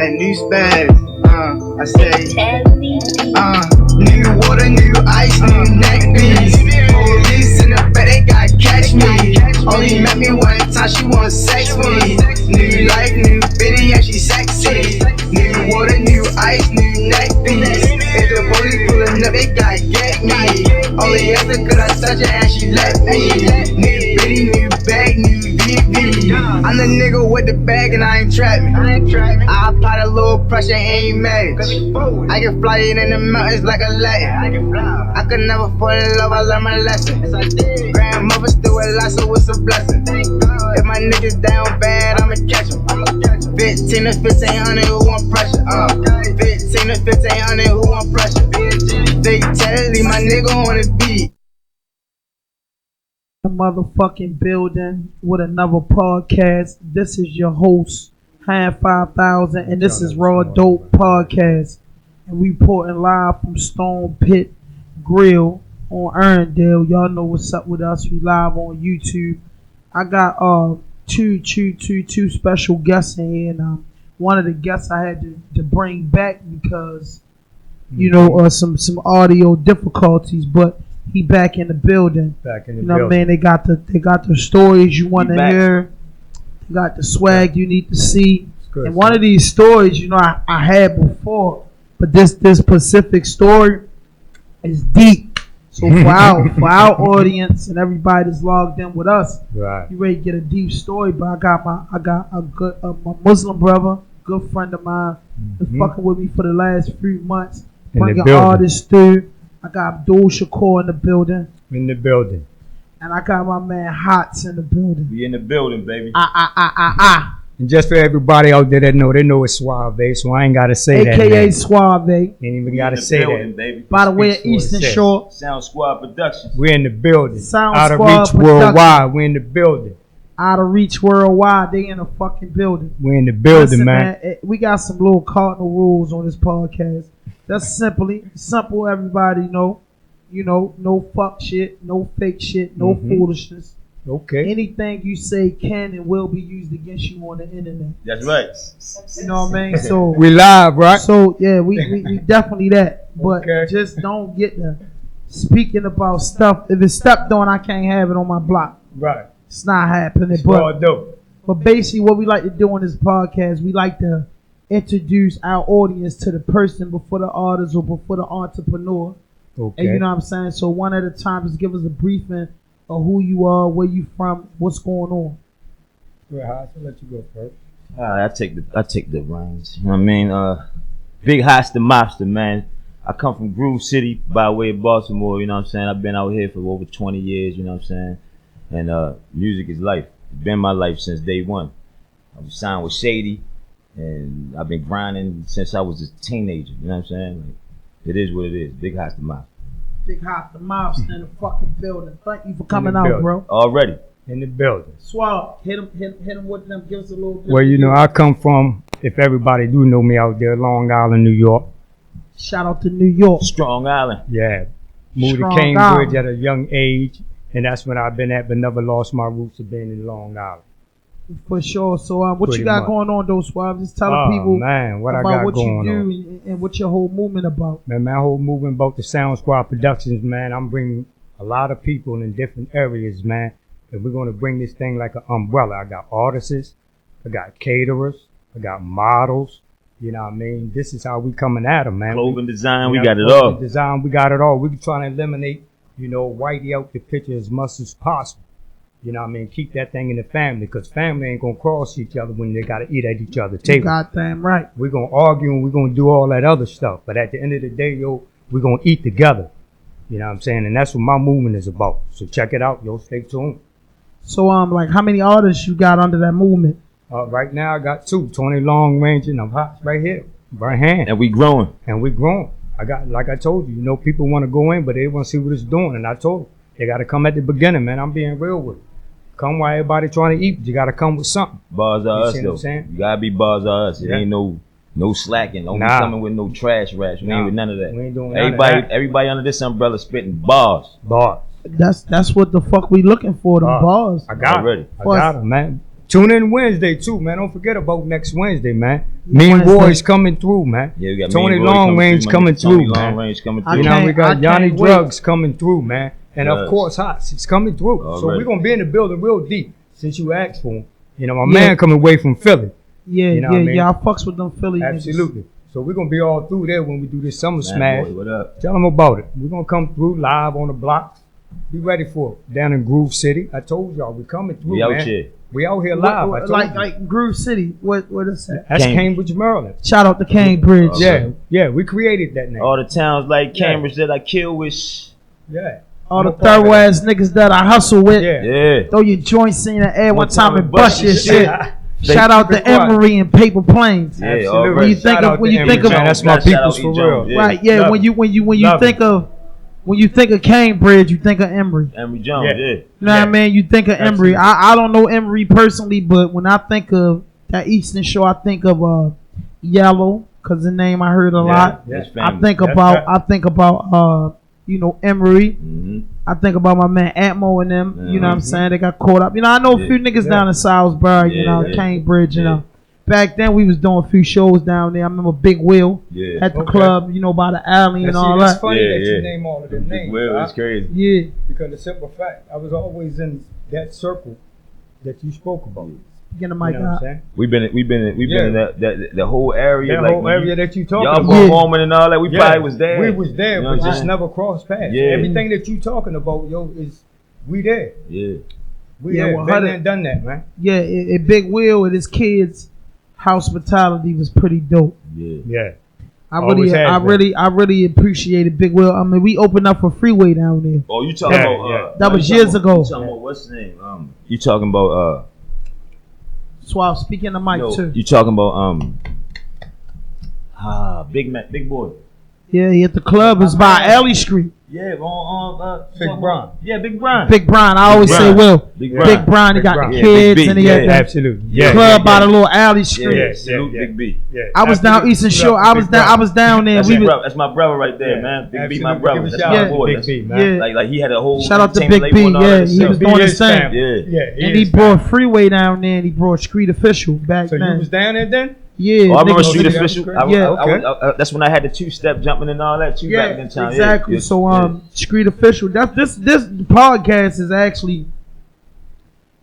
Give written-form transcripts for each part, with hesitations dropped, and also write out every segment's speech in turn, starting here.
that new spaz. I say, new water, new ice, new neck beats. Police in the back, they gotta catch me. Only met me one time, she wanna sex me. New life, new bitty, and she sexy. New water, new ice, new neck beats. If the police pullin' up, they gotta get me. Only after could I touch her and she let me. New bitty, new bag, new VV. I'm the nigga with the bag and I ain't trapping. I apply a little pressure, ain't mad. I can fly it in the mountains like a Latin. I could never fall in love, I learned my lesson. Grandmother still alive, so it's a blessing. If my niggas down bad, I'ma catch them. 15 to 1500, who want pressure? 15 to 1500, who want pressure? Fatality, my nigga on the beat. The motherfucking building with another podcast. This is your host, Hand 5000, and this is RAWDOPE Podcast. And we reporting live from Stone Pit Grill on Erndale. Y'all know what's up with us. We live on YouTube. I got two special guests in here, and one of the guests I had to bring back because some audio difficulties, but he back in the building. Back in the you know building. what I mean? They got the stories you want to hear. They got the swag you need to see. Good, and one of these stories, I had before, but this specific story is deep. So for our audience and everybody that's logged in with us, right, you ready to get a deep story. But I got my Muslim brother, good friend of mine, been fucking with me for the last few months, bringing artists through. I got Abdul shakoor in the building. In the building. And I got my man Hots in the building. We in the building, baby. And just for everybody out there that know it's Suave, so I ain't gotta say that. AKA Suave. Ain't even gotta say building, that. Baby. By the way, Eastern Shore. Sound Squad Productions. We're in the building. Sound Out of Squad reach Production. worldwide. We're in the building. Out of reach worldwide. They in the fucking building. We're in the building, Listen, man. We got some little cardinal rules on this podcast. That's simple. Everybody know. No fuck shit, no fake shit, no foolishness. Okay. Anything you say can and will be used against you on the internet. That's right. You know what I mean? So we live, right? So yeah, we definitely that. But Okay. just don't get the speaking about stuff. If it's stepped on, I can't have it on my block. Right. It's not happening. But basically what we like to do on this podcast, we like to introduce our audience to the person before the artist or before the entrepreneur. Okay. And you know what I'm saying? So one at a time, just give us a briefing of who you are, where you from, what's going on. Well, I'll let you go first. I take the reins. You know what I mean? Big Hasta Mobster, man. I come from Groove City by way of Baltimore, you know what I'm saying? I've been out here for over 20 years, you know what I'm saying? And music is life. It's been my life since day one. I was signed with Shady, and I've been grinding since I was a teenager, you know what I'm saying? Like, it is what it is. Big Hasta Mobster. Big Hasta Mobster in the fucking building. Thank you for coming out, building. bro. Already. In the building. Swab, hit him with them. Give us a little bit. Well, I come from, if everybody do know me out there, Long Island, New York. Shout out to New York. Strong Island. Yeah. Moved to Strong Cambridge Island. at a young age, and that's when I've been at, but never lost my roots of being in Long Island. For sure. So what Pretty you got much. going on, though, Swab? Just tell the people man, what I about got what going you on. do and what your whole movement about. Man, my whole movement about the Sound Squad Productions, man. I'm bringing a lot of people in different areas, man. And we're going to bring this thing like an umbrella. I got artists, I got caterers, I got models. You know what I mean? This is how we coming at them, man. Clothing design, we know, got it clothing all. Design, we got it all. We trying to eliminate, whitey out the picture as much as possible. You know what I mean? Keep that thing in the family, because family ain't going to cross each other when they got to eat at each other's table. Goddamn right. We're going to argue and we're going to do all that other stuff. But at the end of the day, we're going to eat together. You know what I'm saying? And that's what my movement is about. So check it out, stay tuned. So, like, how many artists you got under that movement? Right now, I got 2, 20 long range, and I'm hot right here, right hand. And we growing. And we growing. I got, like I told you, people want to go in, but they want to see what it's doing. And I told them, they got to come at the beginning, man. I'm being real with it. Come while everybody trying to eat, but you got to come with something. Bars are us, see what though. I'm saying? You got to be bars are us. It Yeah. ain't no slacking. Don't be coming with no trash raps. We ain't with none of that. We ain't doing none of that. Everybody under this umbrella spitting bars. Bars. That's what the fuck we looking for, the bars. I got Already. it. I got it, man. Tune in Wednesday too, man. Don't forget about next Wednesday, man. Me and Wednesday. Boys coming through, man. Yeah, we got Tony me and Roy Long Range coming through, Tony Long man. Range coming I through. You know, we can't- got I Johnny can't wait. Drugs coming through, man. And Yes. of course, Hots is coming through. So Already. we're going to be in the building real deep since you asked for him. You know, my Yeah. man coming away from Philly. Yeah, You know yeah, what I mean? yeah. I fucks with them Philly niggas. Absolutely. So we're going to be all through there when we do this summer Man, smash. boy, what up? Tell them about it. We're going to come through live on the blocks. Be ready for it. Down in Groove City. I told y'all, we're coming through, We out man. here. We out here live. I told you. Like Groove City. What is that? That's Cam- Cambridge, Maryland. Shout out to Cambridge. Oh, Yeah, yeah, we created that name. All the towns like Yeah. Cambridge that I kill with. Yeah. All No the problem. thorough ass niggas that I hustle with. Yeah. Yeah. Throw your joints in the air one time and bust your shit. They Shout out keep it to quiet. Emory and Paper Planes. Yeah, Absolutely. already. When you think Shout of- out when to you Emory, think of- man. That's my Shout out people's E. for Jones, real. yeah. Right, yeah. Love When you Love think of Cambridge, you think of Emory. Emory Jones, Yeah. yeah. You know what I mean? You think of Emory. Absolutely. I don't know Emory personally, but when I think of that Eastern Shore, I think of Yellow, cause the name I heard a lot. Yeah. His I family. think That's about right. I think about Emory. Mm-hmm. I think about my man Atmo and them. You know what I'm Mhm. saying? They got caught up. You know, I know a few Yeah. niggas Yeah. down in Salisbury. You Yeah, know, yeah. Cambridge. You Yeah. know, back then we was doing a few shows down there. I remember Big Will Yeah. at the Okay. club. You know, by the alley and See, all that's that. funny Yeah, that you yeah. name all of them names. Well, huh? it's crazy. Yeah, Because the simple fact, I was always in that circle that you spoke about. get the You mic know what I'm out. saying? We've been Yeah. in that the whole area. That like, whole when area that you talking y'all about. Yeah. performing and all that. We Yeah. probably was there. We was there, You know but what I'm just saying? never crossed paths. Yeah. Everything that you talking about, yo, is we there. Yeah. We Yeah, there. well, Been how there did- and done that, man. Yeah, Big Will and his kids' hospitality was pretty dope. Yeah. Yeah. I Always has been. I really appreciated Big Will. I mean, we opened up for Freeway down there. Oh, you talking Yeah, about? yeah. That you was talking years about- ago. You talking about what's his name? You talking about Suave, speak in the mic too. You talking about Big Boy. Yeah, he at the club. It's by Alley Street. Yeah, on Big Brian. Yeah, Big Brian. Big Brian. I always say Brian. Will. Big Yeah. Brian. Big Brian. He Big got Brian. the Yeah, kids Big B, and he yeah, had the Absolutely. Yeah. club yeah, by the yeah. little Alley Yeah, Street. Yeah, salute yeah, Big B. Yeah. I was down Absolutely. Eastern Shout Shore. out to I was Big down. I Brian. was down there. That's We his was, brother. That's my brother right there, Yeah. man. Big B, Absolutely. my brother. Give a That's shout my out to boy. Big That's- B, man. yeah. Like he had a whole Shout out to entertainment Big label B. and all Yeah, that he stuff. was B doing is his thing. family. Yeah. Yeah. And he is brought family. Freeway down there, and he brought Street Official back So you then. was down there then? Yeah, Oh, I remember niggas- Street that's Official. great. Yeah. That's when I had the two-step jumping and all that too. Yeah, back in town. exactly. Yeah. So Street Official. This podcast is actually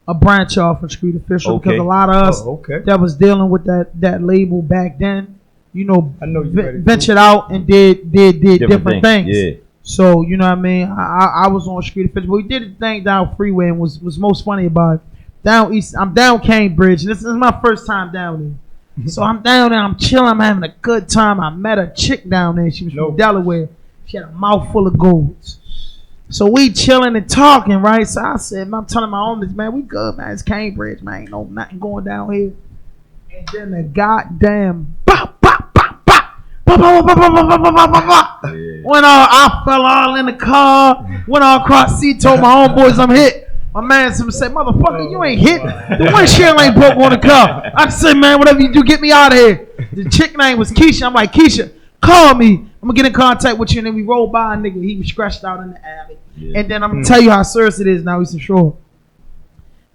a branch off of Street Official Okay. because a lot of us Oh, okay. that was dealing with that label back then, you know, I know you ready to ventured out and did different things. Yeah. So you know what I mean. I was on Street Official, but we did the thing down Freeway, and was most funny about it. Down East, I'm down Cambridge. This is my first time down there. So I'm down there, I'm chilling, I'm having a good time. I met a chick down there. She was from Delaware. She had a mouthful of golds. So we chilling and talking, right? So I said, I'm telling my homies, man, we good, man. It's Cambridge, man. Ain't no nothing going down here. And then the goddamn bop, bop, bop, bop, bop, bop, bop, bop, bop, bop, bop, bop, bop. Yeah. Went all, I fell all in the car. Went all across the seat, told my homeboys I'm hit. My man said, motherfucker, you ain't hit. The windshield ain't broke on the car. I said, man, whatever you do, get me out of here. The chick name was Keisha. I'm like, Keisha, call me. I'm going to get in contact with you. And then we rolled by a nigga. He was scratched out in the alley. Yeah. And then I'm going to tell you how serious it is now, Eastern Shore.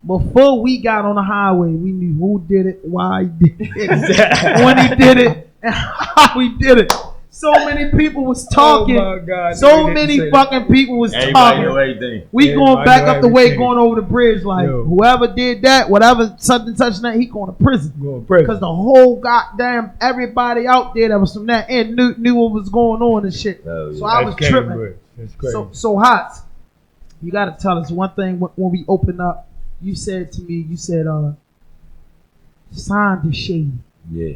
Before we got on the highway, we knew who did it, why he did it, when he did it, and how he did it. So many people was talking. Oh my God, So they didn't many say fucking people was Everybody know talking. everything. We Everybody going back know up the way, everything. going over the bridge. Like Yo. whoever did that, whatever something touching that, he going to prison. Go to prison. Because the whole goddamn everybody out there that was from that end knew what was going on and shit. Oh, yeah. So I was tripping. Cambridge. That's crazy. So hot. You got to tell us one thing when we open up. You said to me, sign to Shady. Yeah.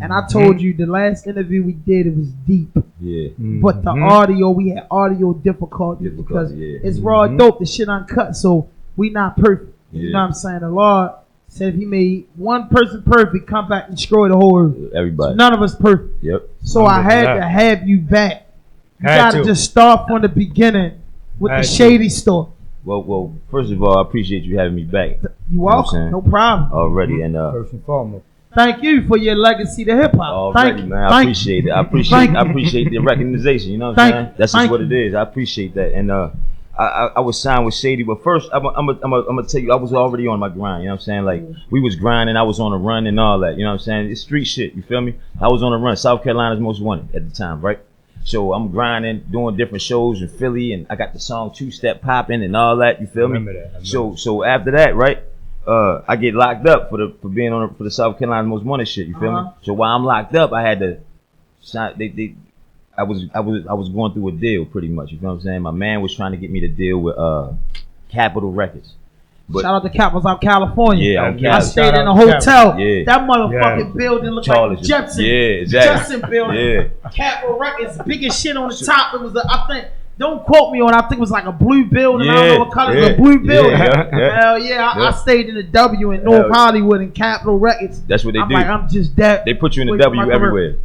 And I told you the last interview we did, it was deep. Yeah. But the audio, we had audio difficulties because yeah. it's raw dope. The shit uncut, so we not perfect. You Yeah. know what I'm saying? The Lord said if he made one person perfect, come back and destroy the whole earth. Everybody. None of us perfect. Yep. So I had to have you back. You Had got to to. just start from the beginning with Had the to. Shady story. Well, first of all, I appreciate you having me back You what I'm welcome. saying? No problem. already, and First and foremost. Thank you for your legacy to hip hop. already, Thank you. man. I Thank you. appreciate it. I Thank you. appreciate the recognition. You know what Thank I'm saying? you. That's Thank just what you. it is. I appreciate that, and I was signed with Shady, but first I'm gonna tell you I was already on my grind. You know what I'm saying? Like we was grinding, I was on a run and all that. You know what I'm saying? It's street shit. You feel me? I was on a run. South Carolina's most wanted at the time, right? So I'm grinding, doing different shows in Philly, and I got the song Two Step popping and all that. You feel me? So after that, right? I get locked up for being for the South Carolina most wanted shit. You feel me? So while I'm locked up, I had to sign. I was going through a deal pretty much. You know what I'm saying? My man was trying to get me to deal with Capitol Records. But shout out to Capitol out California. Yeah, I stayed in a hotel. Yeah. That motherfucking building looked like Jepson. Yeah, exactly. Jepson building. Yeah. Capitol Records, biggest shit on the top. It was I think. Don't quote me on. I think it was like a blue building. I don't know what color. It was a blue building. Hell yeah. I stayed in the W in North Hollywood in Capitol Records. That's what they do. Like, I'm just that. They put you in the W everywhere.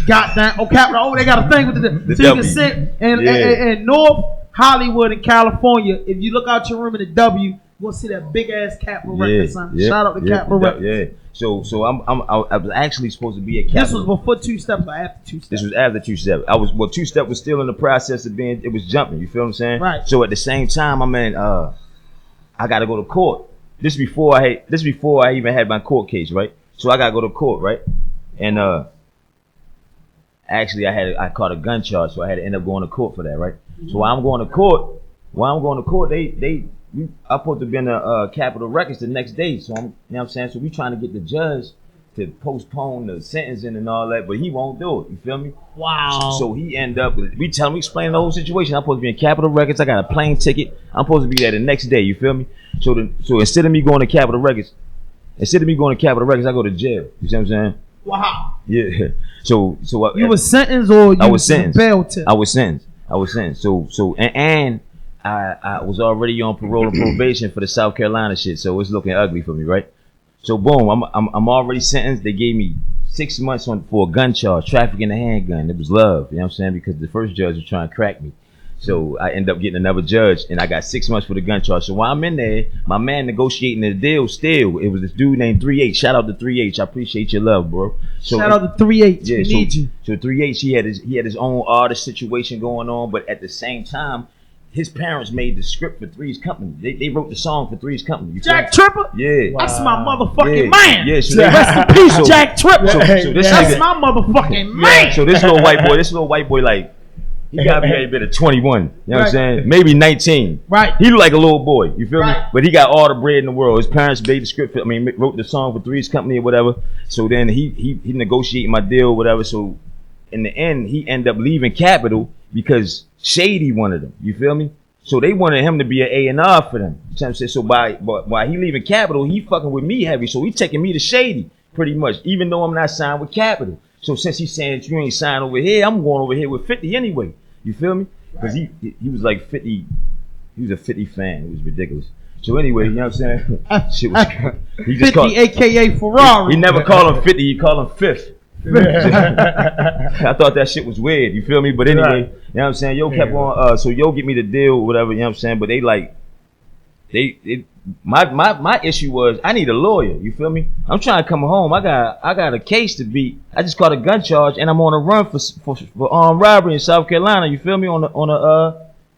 Goddamn. Oh, Capitol. Oh, they got a thing with the so W. you can sit in North Hollywood in California. If you look out your room in the W, you're gonna see that big ass Capitol Records sign. Shout out to Capitol Records. Yeah. So I was actually supposed to be at Capitol. This was before Two Steps or after Two Steps? This was after Two Step. Two Step was still in the process of it was jumping. You feel what I'm saying? Right. So at the same time, I got to go to court. This before I even had my court case, right? So I got to go to court, right? And actually I caught a gun charge, so I had to end up going to court for that, right? Mm-hmm. So while I'm going to court, I supposed to be in the Capitol Records the next day. So you know what I'm saying? So we trying to get the judge to postpone the sentencing and all that, but he won't do it. You feel me? Wow. So he end up explain the whole situation. I'm supposed to be in Capitol Records. I got a plane ticket. I'm supposed to be there the next day. You feel me? So instead of me going to Capitol Records, I go to jail. You see what I'm saying? Wow. Yeah. So you was sentenced or you was sentenced? I was sentenced. So I was already on parole and probation for the South Carolina shit, so it's looking ugly for me, right? So boom, I'm already sentenced. They gave me 6 months for a gun charge, trafficking a handgun. It was love, you know what I'm saying? Because the first judge was trying to crack me. So I ended up getting another judge, and I got 6 months for the gun charge. So while I'm in there, my man negotiating the deal still, it was this dude named 3H. Shout out to 3H. I appreciate your love, bro. So, shout out to 3H. Yeah, we need you. So 3H, he had his own artist situation going on, but at the same time, his parents made the script for Three's Company. They wrote the song for Three's Company. Jack Tripper? Yeah. Wow. That's my motherfucking man. Yeah, so rest in peace, Jack Tripper. That's my motherfucking man. So this little white boy, like, he got to be a bit of 21. You know what I'm saying? Maybe 19. Right. He look like a little boy. You feel me? But he got all the bread in the world. His parents made the script. Wrote the song for Three's Company or whatever. So then he negotiated my deal or whatever. So in the end, he ended up leaving Capitol because Shady wanted him. You feel me? So they wanted him to be an A&R for them. You know what I'm saying? So while he leaving Capitol, he fucking with me heavy. So he taking me to Shady pretty much, even though I'm not signed with Capitol. So since he's saying you ain't signed over here, I'm going over here with 50 anyway. You feel me? Because he was like 50. He was a 50 fan. It was ridiculous. So anyway, you know what I'm saying? Shit was he just 50 aka Ferrari. He never called him 50. He called him Fifth. I thought that shit was weird. You feel me? But anyway, you know what I'm saying? Yo kept on. So yo get me the deal, whatever. You know what I'm saying? But my issue was I need a lawyer. You feel me? I'm trying to come home. I got a case to beat. I just caught a gun charge and I'm on a run for armed robbery in South Carolina. You feel me? On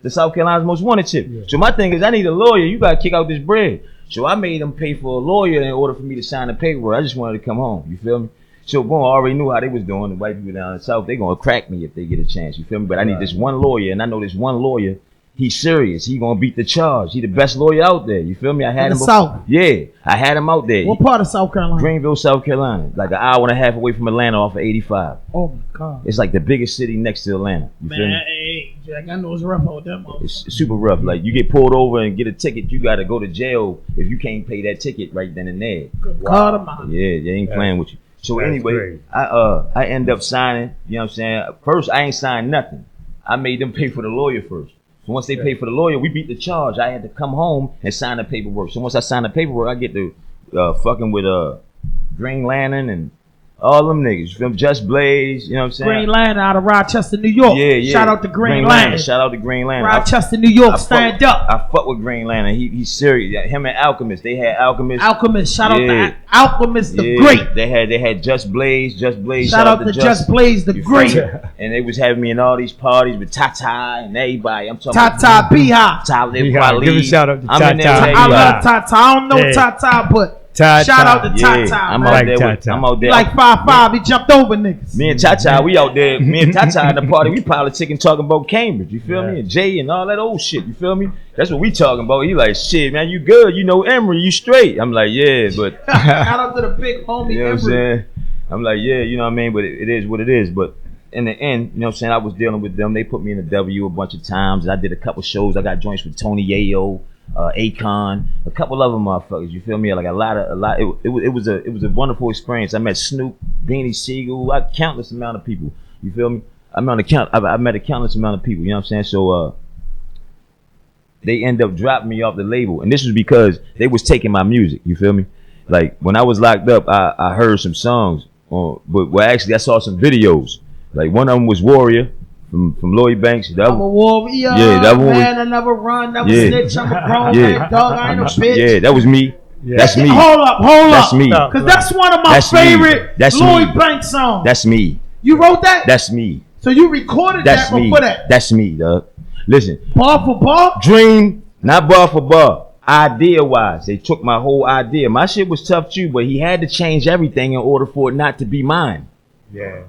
the South Carolina's most wanted tip. Yeah. So my thing is I need a lawyer. You gotta kick out this bread. So I made them pay for a lawyer in order for me to sign the paperwork. I just wanted to come home. You feel me? So boom, I already knew how they was doing. The white people down in the South, they gonna crack me if they get a chance. You feel me? But I need this one lawyer, and I know this one lawyer. He's serious. He gonna beat the charge. He the best lawyer out there. You feel me? I had him. South. Yeah, I had him out there. What part of South Carolina? Greenville, South Carolina. Like an hour and a half away from Atlanta off of 85. Oh my God. It's like the biggest city next to Atlanta. You feel me? Hey, Jack, I know it's rough out there, motherfucker. It's super rough. Like you get pulled over and get a ticket, you gotta go to jail if you can't pay that ticket right then and there. Good God Almighty. Yeah, they ain't playing with you. So anyway, I end up signing, you know what I'm saying? First, I ain't signed nothing. I made them pay for the lawyer first. So once they paid for the lawyer, we beat the charge. I had to come home and sign the paperwork. So once I signed the paperwork, I get to fucking with Green Lantern and All them niggas. You feel me? Just Blaze, you know what I'm saying? Green Lantern out of Rochester, New York. Yeah. Shout out to Green Lantern. Shout out to Green Lantern. Rochester, New York, stand up. I fuck with Green Lantern. He's serious. Yeah, him and Alchemist. They had Alchemist. Shout out to Alchemist the Great. They had Just Blaze. Shout out to Just Blaze the Great. And they was having me in all these parties with Tata and everybody. I'm talking Tata Beehive. Talib Give a shout out to Tata. I love Tata. I don't know Tata, but shout out to Tata. I'm man. out there. Like 5'5", he jumped over niggas. Me and Tata, we out there. Me and Tata in the party, we politicking, talking about Cambridge. You feel me? And Jay and all that old shit. You feel me? That's what we talking about. He like, shit, man, you good? You know Emory, you straight? I'm like, yeah, but shout out to the big homie. You know what I'm Emory. saying? I'm like, yeah, you know what I mean? But it is what it is. But in the end, you know what I'm saying? I was dealing with them. They put me in the W a bunch of times. I did a couple shows. I got joints with Tony Yayo. Akon, a couple other motherfuckers, you feel me? Like a lot. It was a wonderful experience. I met Snoop, Beanie Siegel, countless amount of people. You feel me? I met a countless amount of people. You know what I'm saying? So they end up dropping me off the label, and this was because they was taking my music. You feel me? Like when I was locked up, I heard some songs, but actually I saw some videos. Like one of them was Warrior. From Lloyd Banks. I'm a warrior. Yeah, that one. Man, I never run, never snitch. I'm a grown man, dog. I ain't a bitch. Yeah, that was me. Yeah. That's me. Hold up. That's me. Because that's one of my favorite Lloyd Banks songs. That's me. You wrote that? That's me. So you recorded that before that? That's me, dog. Listen. Bar for bar? Dream, not bar for bar. Idea-wise, they took my whole idea. My shit was tough too, but he had to change everything in order for it not to be mine. Yeah.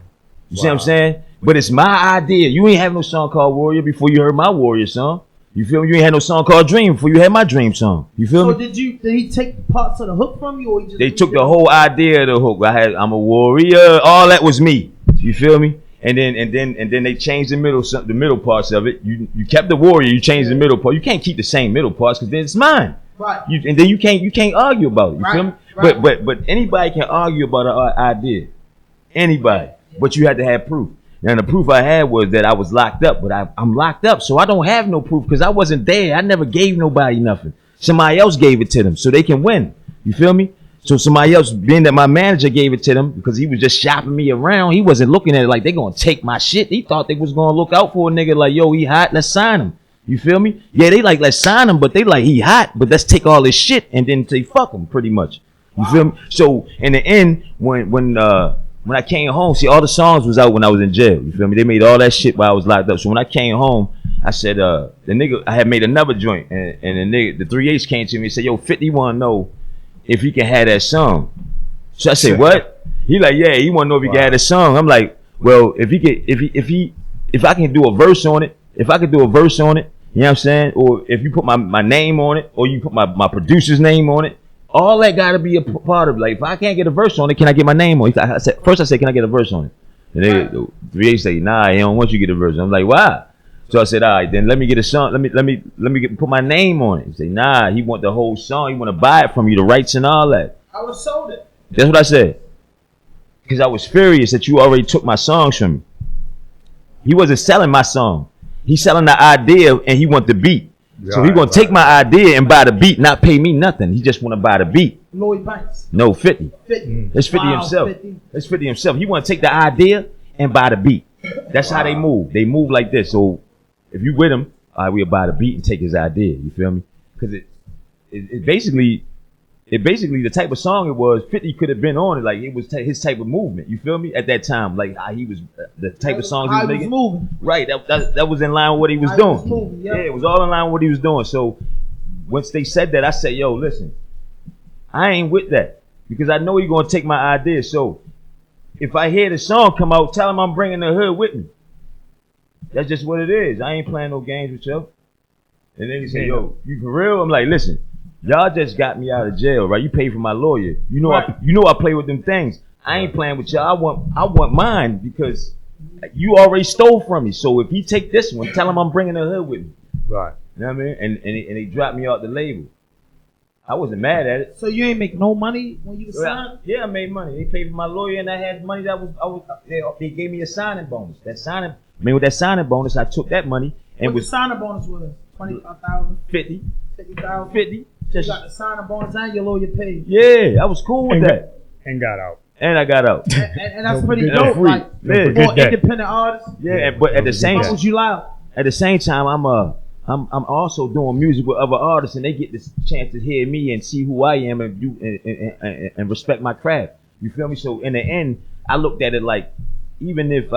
You see what I'm saying? But it's my idea. You ain't have no song called Warrior before you heard my Warrior song. You feel me? You ain't had no song called Dream before you had my Dream song. You feel me? So did he take parts of the hook from you, or he just? They took the whole idea of the hook. I'm a warrior. All that was me. You feel me? And then they changed the middle parts of it. You kept the warrior. You changed the middle part. You can't keep the same middle parts because then it's mine. Right. And then you can't argue about it. You feel me? Right. But anybody can argue about an idea. Anybody. But you had to have proof. And the proof I had was that I was locked up, but I'm locked up, so I don't have no proof because I wasn't there. I never gave nobody nothing. Somebody else gave it to them so they can win. You feel me? So somebody else, being that my manager gave it to them because he was just shopping me around, he wasn't looking at it like they gonna take my shit. He thought they was gonna look out for a nigga like, yo, he hot, let's sign him. You feel me? Yeah, they like, let's sign him, but they like, he hot, but let's take all his shit and then say fuck him pretty much. You feel me? So in the end, when I came home, see, all the songs was out when I was in jail. You feel me? They made all that shit while I was locked up. So when I came home, I said, the nigga, I had made another joint, and the nigga, the 3H came to me and said, yo, 50 wanna know if he can have that song. So I said, what? He like, yeah, he wanna know if he can have that song. I'm like, well, if I can do a verse on it, you know what I'm saying? Or if you put my name on it, or you put my producer's name on it, all that gotta be a part of it. Like, if I can't get a verse on it, can I get my name on it? I said, can I get a verse on it? And they 3H say, nah, he don't want you to get a verse. I'm like, why? So I said, all right, then let me get a song. Let me put my name on it. He say, nah, he want the whole song. He want to buy it from you, the rights and all that. I would have sold it. That's what I said. Because I was furious that you already took my songs from me. He wasn't selling my song. He's selling the idea and he want the beat. So he gonna take my idea and buy the beat, not pay me nothing. He just want to buy the beat. Lloyd Banks. No, 50. 50. That's 50 himself. 50. That's 50 himself. He want to take the idea and buy the beat. That's how they move. They move like this. So if you with him, all right, we'll buy the beat and take his idea. You feel me? Because it basically the type of song it was. 50 could have been on it, like it was his type of movement. You feel me? At that time, like he was the type of songs he was making. Moving. Right. That was in line with what he was doing. Yeah, it was all in line with what he was doing. So once they said that, I said, yo, listen, I ain't with that because I know he's gonna take my idea. So if I hear the song come out, tell him I'm bringing the hood with me. That's just what it is. I ain't playing no games with you. And then he said, yo, you for real? I'm like, listen. Y'all just got me out of jail, right? You paid for my lawyer. You know, I play with them things. I ain't playing with y'all. I want mine because you already stole from me. So if he take this one, tell him I'm bringing the hood with me. Right. You know what I mean? And he dropped me off the label. I wasn't mad at it. So you ain't make no money when you signed? Yeah, I made money. They paid for my lawyer, and I had money they gave me a signing bonus. With that signing bonus, I took that money and the signing bonus was 25,000, 50, 50,000, 50. You got the signing bonus and your lawyer paid. Yeah, I was cool with that. And got out. And I got out. And that's Don't pretty forget dope. that. Like, Yeah. Don't for forget that. independent artists, Yeah, but at the same what was you loud? at the same time, I'm also doing music with other artists, and they get this chance to hear me and see who I am and and respect my craft. You feel me? So in the end, I looked at it like, even if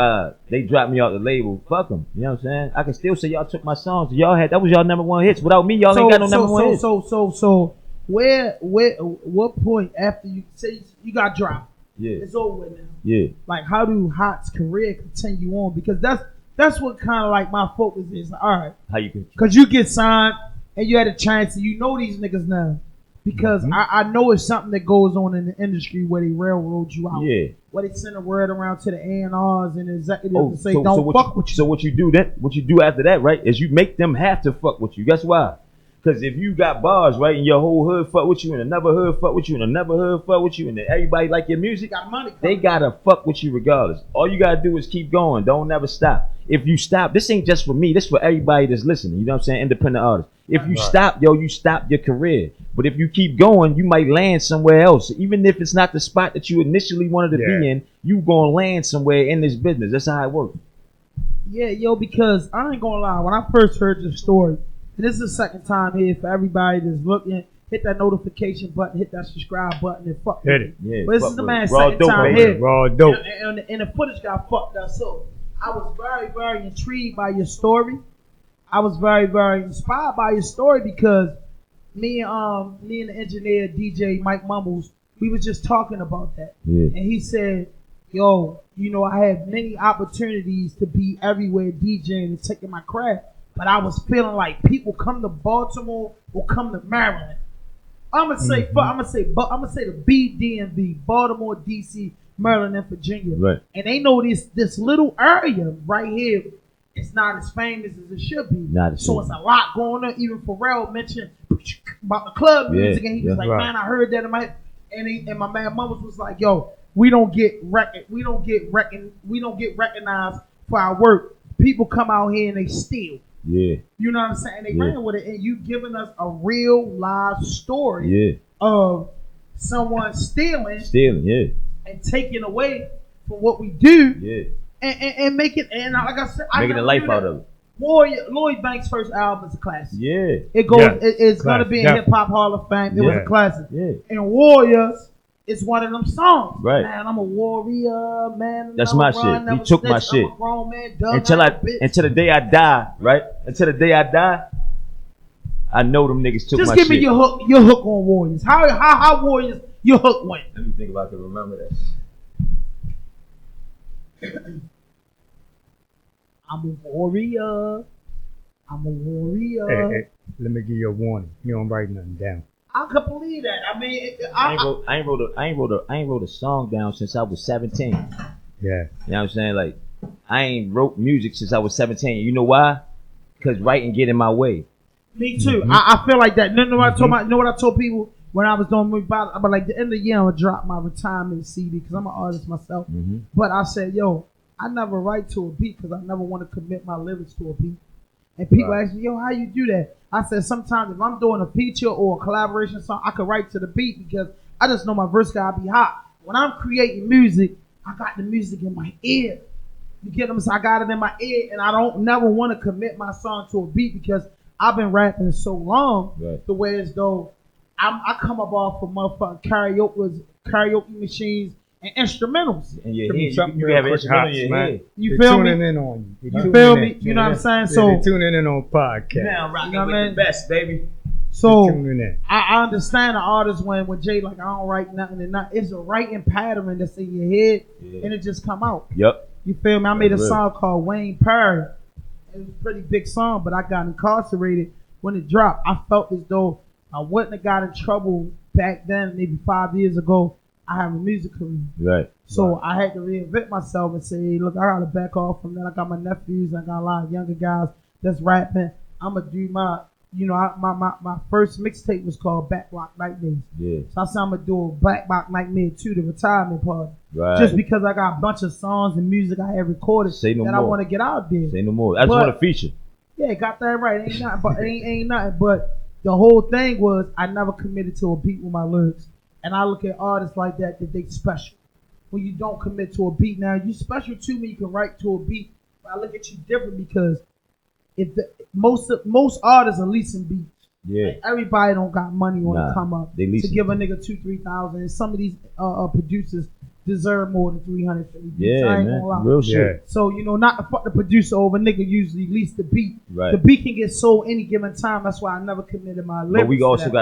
they dropped me off the label, fuck them. You know what I'm saying? I can still say y'all took my songs. That was y'all number one hits. Without me, y'all ain't got no number one hits. So, what point after you say you got dropped? Yeah, It's over with now. yeah, Like, how do Hot's career continue on? Because that's what kind of like my focus is. All right, how you can? because you get signed and you had a chance and you know these niggas now. Because I know it's something that goes on in the industry where they railroad you out. Yeah. Where they send a word around to the A&Rs and executives Oh, and say, don't fuck with you. So what you do after that, right, is you make them have to fuck with you. Guess why? Because if you got bars, right, and your whole hood fuck with you, and another hood fuck with you, and another hood fuck with you, and then everybody like your music, got money they coming. gotta fuck with you regardless. All you gotta do is keep going. Don't never stop. If you stop, this ain't just for me. This for everybody that's listening. You know what I'm saying? Independent artists. If you stop, yo, you stop your career. But if you keep going, you might land somewhere else. Even if it's not the spot that you initially wanted to be in, you gonna land somewhere in this business. That's how it works. Yeah, yo, because I ain't gonna lie. When I first heard your story, and this is the second time here for everybody that's looking, hit that notification button, hit that subscribe button, and fuck Hit with it. me. Yeah, But this fuck is the with man's it. Raw second dope, time baby. here. Raw dope. And the footage got fucked up. So I was very, very intrigued by your story. I was very, very inspired by your story because me and the engineer DJ Mike Mumbles, we was just talking about that. Yeah. And he said, yo, you know, I had many opportunities to be everywhere DJing and taking my craft, but I was feeling like people come to Baltimore or come to Maryland. I'm gonna say the BDMV, Baltimore, DC, Maryland, and Virginia. Right. And they know this little area right here. It's not as famous as it should be. Not as so famous. it's a lot going on. Even Pharrell mentioned about the club music, and he was like, right. "Man, I heard that in my." And my man Mamas was like, "Yo, we don't get recognized for our work. People come out here and they steal. Yeah. You know what I'm saying? They Yeah. ran with it, and you giving us a real live story Yeah. of someone stealing Yeah. and taking away from what we do." Yeah. And make it, and like I said, Making a life out of it. Lloyd Banks' first album is a classic. Yeah. It goes. Yes. It's gonna Classic. be in Yeah. Hip Hop Hall of Fame. It was Yeah. a classic. Yeah. And Warriors is one of them songs. Right. Man, I'm a warrior, man. That's never my run, shit. never He took my snitch. shit. I'm a grown man, dug Until out a bitch. until the day I die, right? Until the day I die, I know them niggas took Just my give shit. me your hook on Warriors. How Warriors your hook went? Let me think if I can remember that. I'm a warrior. I'm a warrior. Hey, let me give you a warning. You don't write nothing down. I could believe that. I mean, I ain't wrote a song down since I was 17. Yeah. You know what I'm saying? Like, I ain't wrote music since I was 17. You know why? Because writing get in my way. Me too. I feel like that. Know what I told people when I was doing movie about it? But like the end of the year, I'm gonna drop my retirement CD because I'm an artist myself. But I said, yo, I never write to a beat because I never want to commit my lyrics to a beat. And people ask me, yo, how you do that? I said, sometimes if I'm doing a feature or a collaboration song, I could write to the beat because I just know my verse gotta be hot. When I'm creating music, I got the music in my ear. You get what I'm saying? I got it in my ear, and I don't never want to commit my song to a beat because I've been rapping so long, the way as though I come up off of motherfucking karaoke machines and instrumentals. In your Give me head, something you real have an quick, instrumental Hots, in your man. head. You They're feel me? tuning in on you. You feel me? You know what I'm saying? Yeah, So they're tuning in on podcast. Now I'm rocking You know what I with mean? the best, baby. So They're tuning in. I understand the artist when Jay like I don't write nothing and nothing. It's a writing pattern that's in your head and it just come out. Yep. You feel me? I made a That's real. song called Wayne Perry. It was a pretty big song, but I got incarcerated when it dropped. I felt as though I wouldn't have got in trouble back then, maybe 5 years ago. I have a music career. Right. So I had to reinvent myself and say, hey, look, I gotta back off from that. I got my nephews, I got a lot of younger guys that's rapping. I'ma do my my first mixtape was called Backblock Nightmares. Yeah. So I said I'm gonna do a Backblock Nightmare 2, the retirement party. Right. Just because I got a bunch of songs and music I had recorded Say no that I more. want to get out there. Say no more. I just But- want to feature. Yeah, got that right. Ain't nothing, but ain't nothing. But the whole thing was I never committed to a beat with my lyrics, and I look at artists like that they special. when you don't commit to a beat. Now you special to me, you can write to a beat. But I look at you different because if most artists are leasing beats. Yeah. Like everybody don't got money on the come up to give a nigga 2,000-3,000. And some of these producers deserve more than 350 beats. Yeah, I ain't man. gonna lie. Real shit. So not to fuck the producer over, nigga usually lease the beat. Right. The beat can get sold any given time. That's why I never committed my lyrics. But we also to that.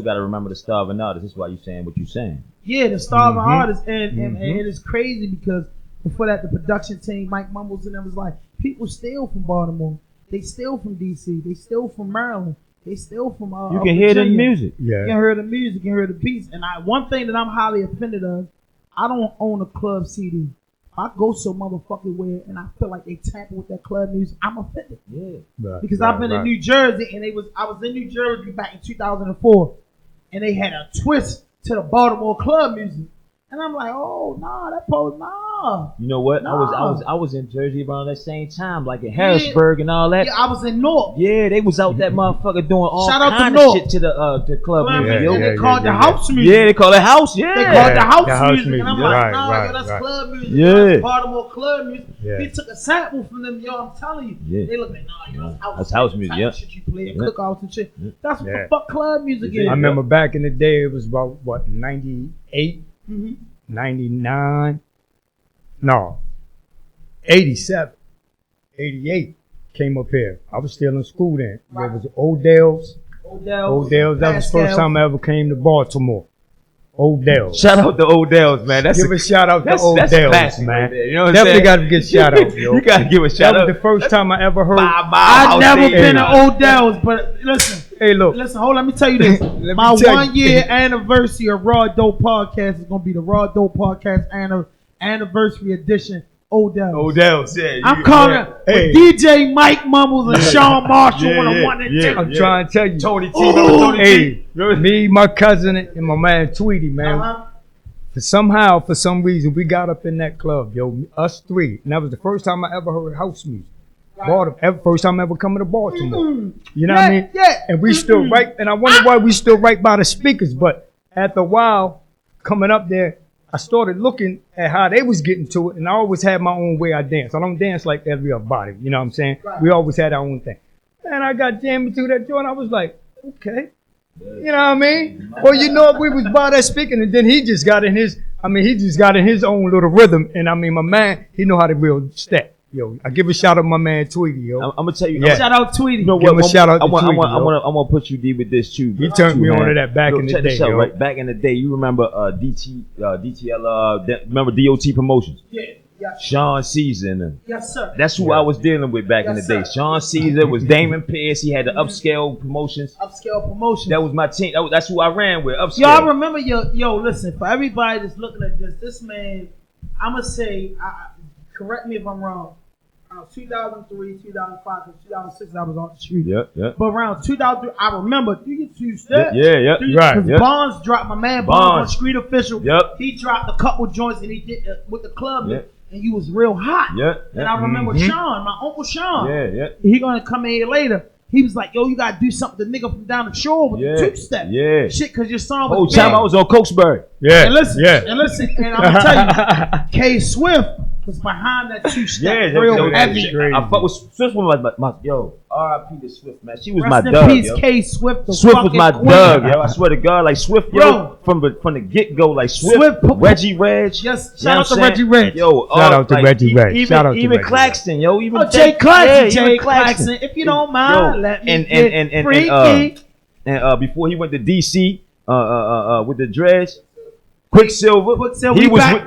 gotta remember the starving artists. That's why you saying what you saying. Yeah, the starving artists, and it's crazy because before that, the production team, Mike Mumbles and them was like, people steal from Baltimore, they steal from DC, they steal from Maryland, they steal from you can hear the Virginia. music. You can hear the music, you can hear the beats. And one thing that I'm highly offended of, I don't own a club CD. If I go so motherfucking weird and I feel like they tamper with that club music, I'm offended. Yeah. Because I've been in New Jersey and I was in New Jersey back in 2004 and they had a twist to the Baltimore club music. And I'm like, oh nah, that pose nah. You know what? Nah. I was in Jersey around that same time, like in Harrisburg and all that. Yeah, I was in North. Yeah, they was out that motherfucker doing all Shout out to kind of North. shit to the club music. Yo. They called the house music. Yeah, they call it house. Yeah, They called the house house music. music. And I'm Right, like, nah, right, yo, that's right. club music. Yeah. That's Baltimore club music. Yeah. He took a sample from them, yo, I'm telling you. Yeah. They look like, nah, yo, That's house music, type yeah. of shit you play at Yeah. cookouts and shit. That's what Yeah. the fuck club music is. I remember back in the day, it was about, what, 98, Mm-hmm. 99? No, 87, 88 came up here. I was still in school then. There was Odell's. Odell's, that was the first time I ever came to Baltimore. Odell's. Shout out to Odell's, man. Give a shout out to that's Odell's, classic man. right there. You know what I'm Definitely saying? got to get shout out, yo. You gotta give a shout That out. was the first time I ever heard. I've never been to Odell's, but listen. Hey, look. Listen, hold on, let me tell you this. me My tell you. 1 year anniversary of Raw Dope Podcast is going to be the Raw Dope Podcast anniversary edition. Odell's, yeah. I'm calling it Hey. with DJ Mike Mumbles and Sean Marshall on a 1 and 2. I'm trying to tell you. Tony T. Hey, me, my cousin, and my man Tweety, man. Uh-huh. For some reason, we got up in that club, yo, us three. And that was the first time I ever heard house music. First time ever coming to Baltimore. You know what I mean? Yeah. And we still right, and I wonder why we still right by the speakers. But after a while, coming up there, I started looking at how they was getting to it, and I always had my own way I dance. I don't dance like every other body, you know what I'm saying? Right. We always had our own thing. And I got jammed into that joint. I was like, okay. You know what I mean? Well, you know, we was by that speaking, and then he just got in his own little rhythm. And I mean, my man, he know how to real step. Yo, I give a shout out to my man Tweety, yo. I'm gonna tell you. Yeah. Shout out Tweety. You know Give what? him a shout out to I want Tweety, to put you deep with this too. He turned me on to that back in the check day, this out, yo. right? Back in the day, you remember DTL? Remember DOT Promotions? Yeah. Sean Caesar and them. Yes, sir. That's who I was dealing with back in the Yes, day. sir. Sean Caesar was Damon Pierce. He had the Upscale Promotions. Upscale promotion. That was my team. That's who I ran with. Upscale. Yo, I remember yo, listen, for everybody that's looking at this man, I'm going to say, correct me if I'm wrong, 2003, 2005, 2006, I was on the street. Yeah. But around 2003, I remember, do you two step? Yeah. Right, Because yeah. Bonds dropped, my man Bonds on Street Official. Yep. He dropped a couple joints and he did with the club. Yep. And you was real hot. Yeah. And I remember Sean, my uncle Sean. Yeah. He gonna come in here later. He was like, yo, you gotta do something to nigga from down the shore with the two-step. Yeah. Shit, cause your song Whole was time big. I was on Cokesbury. Yeah. And listen, yeah. and I'm gonna tell you, K Swift was behind that two-step real heavy. I fuck with Swift was my yo. R.I.P. to Swift, man. She was Rest my in dog, peace, yo. K Swift. The Swift was my fucking dog, queen. yo. I swear to God, like Swift, Yo. yo, from the get go, like Swift Reggie Reg. Yes, You know shout out what to I'm Reggie saying? Reg. Yo, Shout out to Reggie Reg. Even, Shout out to even Reggie Claxton, yo. Even Oh, Jay Claxton. yeah, Jay even Claxton. If you don't mind, Yo, let me and get freaky. and before he went to DC, with the dreads. Quicksilver.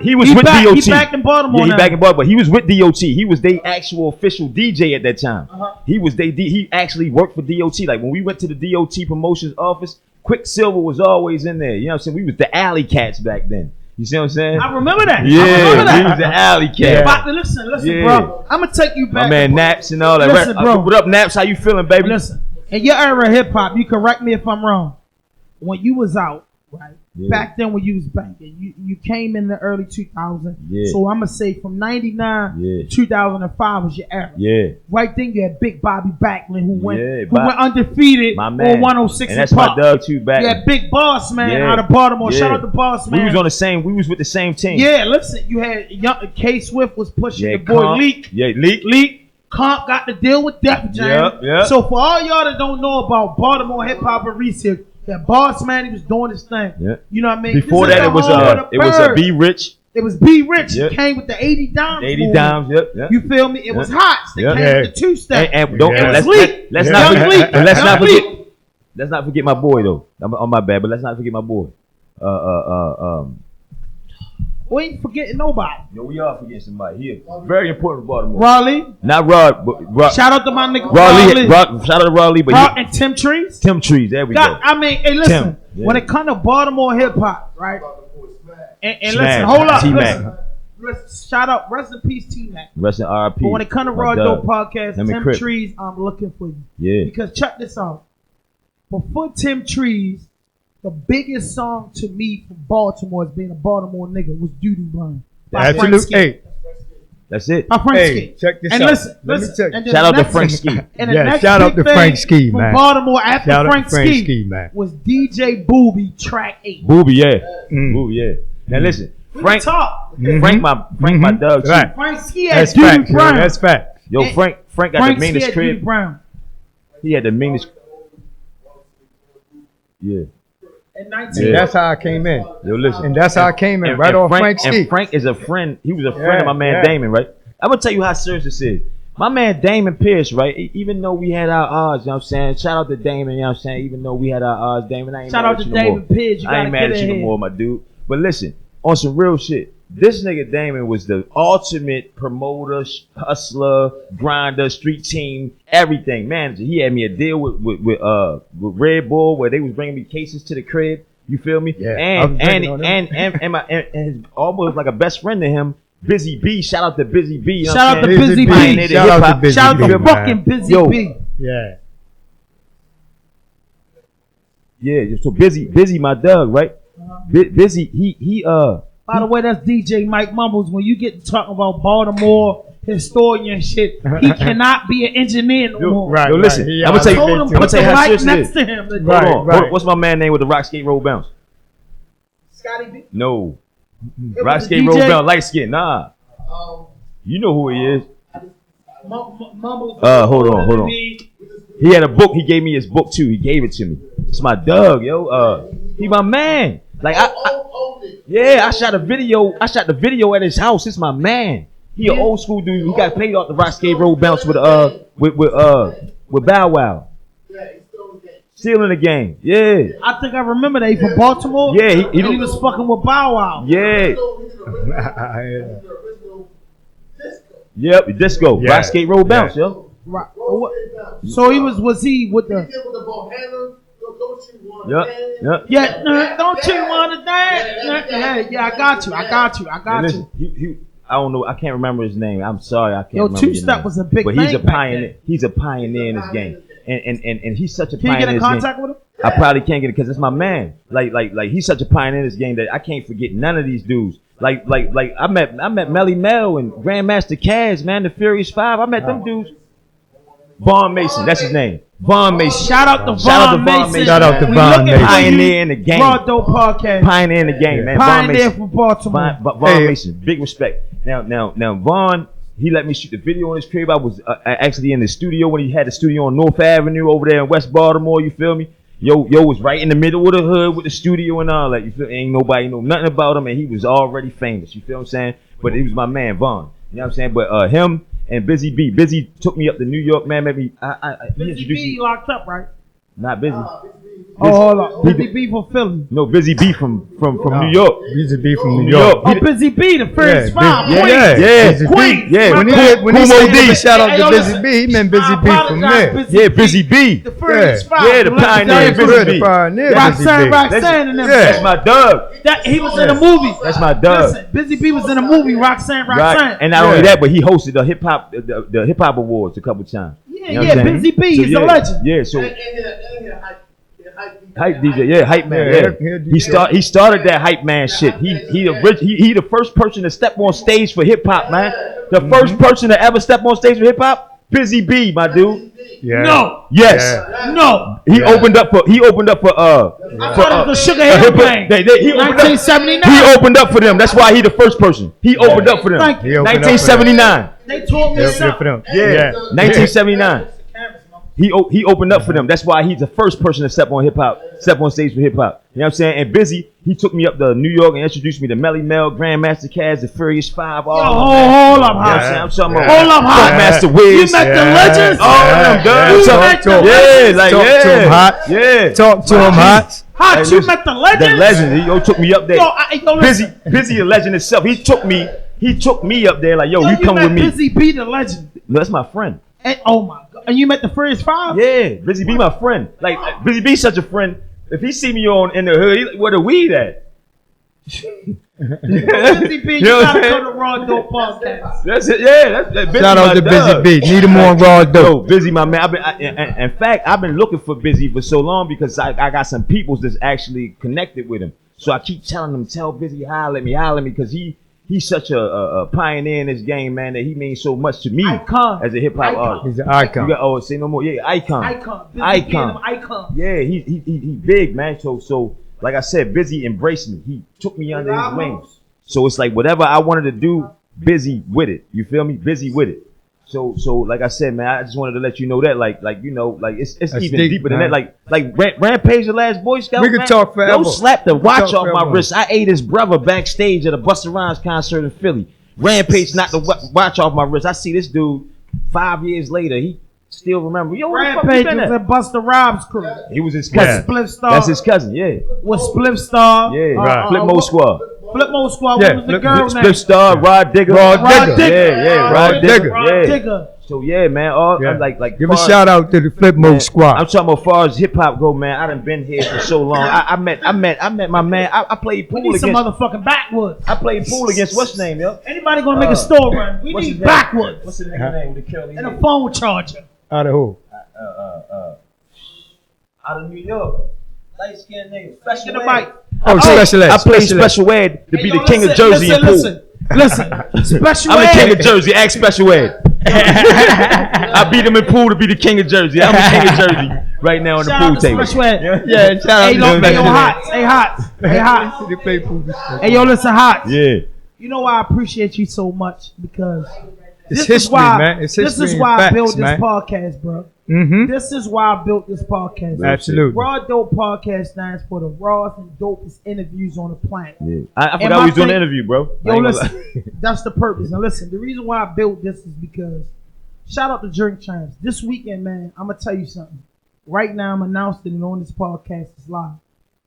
He was with DOT. He back in Baltimore Yeah, he now. back in Baltimore. He was with DOT. He was their actual official DJ at that time. He actually worked for DOT. Like when we went to the DOT promotions office, Quicksilver was always in there. You know what I'm saying? We was the alley cats back then. You see what I'm saying? I remember that. Yeah, I remember that. we was the alley cat. But listen, Yeah. bro. I'm gonna take you back. My man Naps and all that. Listen, bro. What up, Naps? How you feeling, baby? Listen, in your era of hip hop, you correct me if I'm wrong. When you was out, right, Yeah. Back then when you was banking, you came in the early 2000s. Yeah. So I'm gonna say from 99 to 2005 was your era. Yeah. Right then you had Big Bobby Backlund who went Bob, undefeated my man. on 106 and that's and Park. my dog too. Back. You had Big Boss Man out of Baltimore. Shout out to Boss Man. We was on the same. We was with the same team. Yeah, listen, you had K Swift was pushing your boy Comp. Leak. Yeah, Leak. Comp got to deal with Def Jam. Yep. So for all y'all that don't know about Baltimore hip hop and research, that Boss Man, he was doing his thing. Yep. You know what I mean? Before that, it was Be Rich. It was Be Rich. Yep. He came with the 80 dimes. 80 dimes. Yep. You feel me? It was hot. They came with the two-step. And don't let's not forget my boy though. I'm on my bad, but let's not forget my boy. We ain't forgetting nobody. No, we are forgetting somebody here. Very important for Baltimore. Raleigh. Not Rod, but Rod. Shout out to my nigga Raleigh. Shout out to Raleigh, but and Tim Trees. Tim Trees. There we go. I mean, hey, listen. Tim, when it comes to Baltimore hip hop, right? And Smash. listen, hold up. T-Mac. Listen, shout out, rest in peace, T-Mac. Rest in RIP. But when it comes to RAWDOPE podcast, Tim Crip. Trees, I'm looking for you. Yeah. Because check this out. Before Tim Trees, the biggest song to me from Baltimore as being a Baltimore nigga was Doo Doo Blind. Absolutely. Hey. That's it. My Frank Ski. Check this and out. Listen. Shout out to Frank Ski. Shout out to Frank Ski, man. From Baltimore after Frank Ski, man. was DJ Booby track 8. Booby, yeah. Booby, yeah. Now listen, Frank my dog too. Right. Frank Ski had That's Doo fact. Doo Brown. That's fact. Yo, Frank got the meanest crib. Brown. He had the meanest. Yeah. In 19. That's how I came in. Yo, listen. And that's how I came in, right off Frank Ski. And Frank is a friend. He was a friend of my man Damon, right? I'm gonna tell you how serious this is. My man Damon Pierce, right? Even though we had our odds, you know what I'm saying? Shout out to Damon, you know what I'm saying? Even though we had our odds, Damon, I ain't Shout mad out at to you no more. David Pierce. I ain't mad at you no more, my dude. But listen, on some real shit, this nigga Damon was the ultimate promoter, hustler, grinder, street team, everything manager. He had me a deal with Red Bull where they was bringing me cases to the crib. You feel me? Yeah. And his almost like a best friend to him, Busy B. Shout out to Busy B. You know Shout out to Busy B. Shout out to Busy B. Shout out to fucking Busy B. Yeah. Yeah. So Busy, my dog, right? Busy. He. By the way, that's DJ Mike Mumbles. When you get to talking about Baltimore historian shit, he cannot be an engineer no more. Right. Yo, listen. Right. I'm gonna tell you how serious it next is. to him. Right. Hold on. What's my man name with the rock skate roll bounce? Scotty B. No. Rock skate roll bounce, light skin. Nah. You know who he is. Mumbles. Hold on. He had a book. He gave me his book too. He gave it to me. It's my dog, yo. He my man. Like I shot a video. I shot the video at his house. It's my man. He an old school dude. He got paid off the rock skate roll bounce with Bow Wow. Still in the game. Yeah. I think I remember that. He from Baltimore. Yeah. He was fucking with Bow Wow. Yeah. Yep. Disco. Yeah. Rock skate roll bounce, yo. Right. So was he with the? Yep. Yeah. Don't you want to dance? Yeah. I got you. He, I don't know. I can't remember his name. I'm sorry. I can't remember. Two Step was a big but thing. He's a pioneer. He's a pioneer in this game. And he's such a Can you pioneer get in contact with him? I probably can't get it because it's my man. Like he's such a pioneer in this game that I can't forget none of these dudes. Like I met Melly Mel and Grandmaster Caz, man, the Furious Five. I met them dudes. Vaughn Mason, that's his name. Vaughn Mason. Shout out to Vaughn Mason. Shout out to Vaughn Mason. Pioneer in the game. RAWDOPE podcast. Pioneer in the game, man. Pioneer from Baltimore. Vaughn Mason, big respect. Now Vaughn, he let me shoot the video on his crib. I was actually in the studio when he had the studio on North Avenue over there in West Baltimore. You feel me? Yo was right in the middle of the hood with the studio and all that. You feel? Ain't nobody know nothing about him, and he was already famous. You feel what I'm saying? But he was my man, Vaughn. You know what I'm saying? But him and Busy B. Busy took me up to New York, man. Maybe Busy B locked up, right? Not Busy. Hold on. Busy B from Philly. No, Busy B from New York. Busy B from New York. Oh, Busy B, the first five. Queens. Yeah. When he said give a shout out to Busy B, he meant Busy B from there. Yeah, Busy B. The first five. Yeah, the pioneer, Busy B. Roxanne and them. That's my dog. He was in a movie. That's my dog. Listen, Busy B was in a movie, Roxanne. Right. And not only that, but he hosted the hip hop awards a couple times. Yeah, Busy B, he's a legend. Yeah, so Hype DJ, yeah, hype man. Yeah, he started that hype man shit. He the first person to step on stage for hip hop, man. The first person to ever step on stage for hip hop, Busy B, my dude. Yeah. No. Yes. Yeah. No. He opened up for the Sugar Hill Gang. 1979. He opened up for them. That's why he the first person. He opened up for them. Thank you. 1979. They told me something. Yeah. 1979. He opened up for them. That's why he's the first person to step on stage for hip hop. You know what I'm saying? And Busy, he took me up to New York and introduced me to Melly Mel, Grandmaster Caz, the Furious Five. Hold up, Hot. I'm talking Hold up, Hot. Master Wiz. You met the legends? All of them, You met the legends? Talk to him, Hot. Yeah. Talk to him, Hot. Hot, you met the legends? The legend. He took me up there. Listen. Busy the legend itself. He took me up there like, yo, you come with me. Busy B the legend. No, that's my friend. And, oh my God. And you met the Furious Five? Yeah, Busy B my friend. Like Busy B such a friend. If he see me in the hood, he like, where the weed at? Busy B, you gotta come to RAWDOPE podcast. That's it. Yeah, that's Busy. Shout out to Busy B. Need him on RAWDOPE. Yo, Busy, my man. In fact, I've been looking for Busy for so long because I got some peoples that's actually connected with him. So I keep telling them, tell Busy, holler at me, because he's such a pioneer in this game, man, that he means so much to me as a hip hop artist. He's an icon. Say no more. Yeah, icon. Icon. Yeah, he big, man. So like I said, Busy embraced me. He took me under his wings. So it's like whatever I wanted to do, Busy with it. You feel me? Busy with it. So like I said, man, I just wanted to let you know that, like you know, like it's even deeper than that. Like Rampage, the last Boy Scout. We could talk forever. Don't slap the watch off my wrist. I ate his brother backstage at a Busta Rhymes concert in Philly. Rampage knocked the watch off my wrist. I see this dude 5 years later. He still remember. Yo, Rampage was at Busta Rhymes crew. He was his cousin. Spliff Star. That's his cousin. Yeah. With Spliff Star. Yeah. Flip Mode Squad. Flip Mode Squad. What was the girl name? Spliff Star. Rod Digger. Yeah. Rod Digger. Rod Digger. So yeah, man. I'm like give a shout out to the Flip Mode Squad. I'm talking about far as hip hop go, man. I done been here for so long. I met my man. I played pool against some motherfucking backwoods. I played pool against what's name, yo? Anybody gonna make a store run? We need backwoods. What's the nigga name with the curly and a phone charger. Out of who? Out of New York. Light skinned nigga. Special Ed. Special Ed. I played Special Ed to be the king of Jersey in pool. Listen, Special Ed. I'm the king of Jersey. Ask Special Ed. I beat him in pool to be the king of Jersey. I'm the king of Jersey right now on the pool table. Yeah, shout out to Hey, Hot. Hey, yo, listen, Hot. Yeah. You know why I appreciate you so much? Because it's history, man. It's history. This is why I built this podcast, bro. Mm-hmm. This is why I built this podcast. Absolutely. RAWDOPE podcast stands for the rawest and dopest interviews on the planet. Yeah. I forgot we was doing an interview, bro. Yo, listen, that's the purpose. Now listen, the reason why I built this is because shout out to Drink Champs. This weekend, man, I'm gonna tell you something. Right now, I'm announcing it on this podcast. It's live.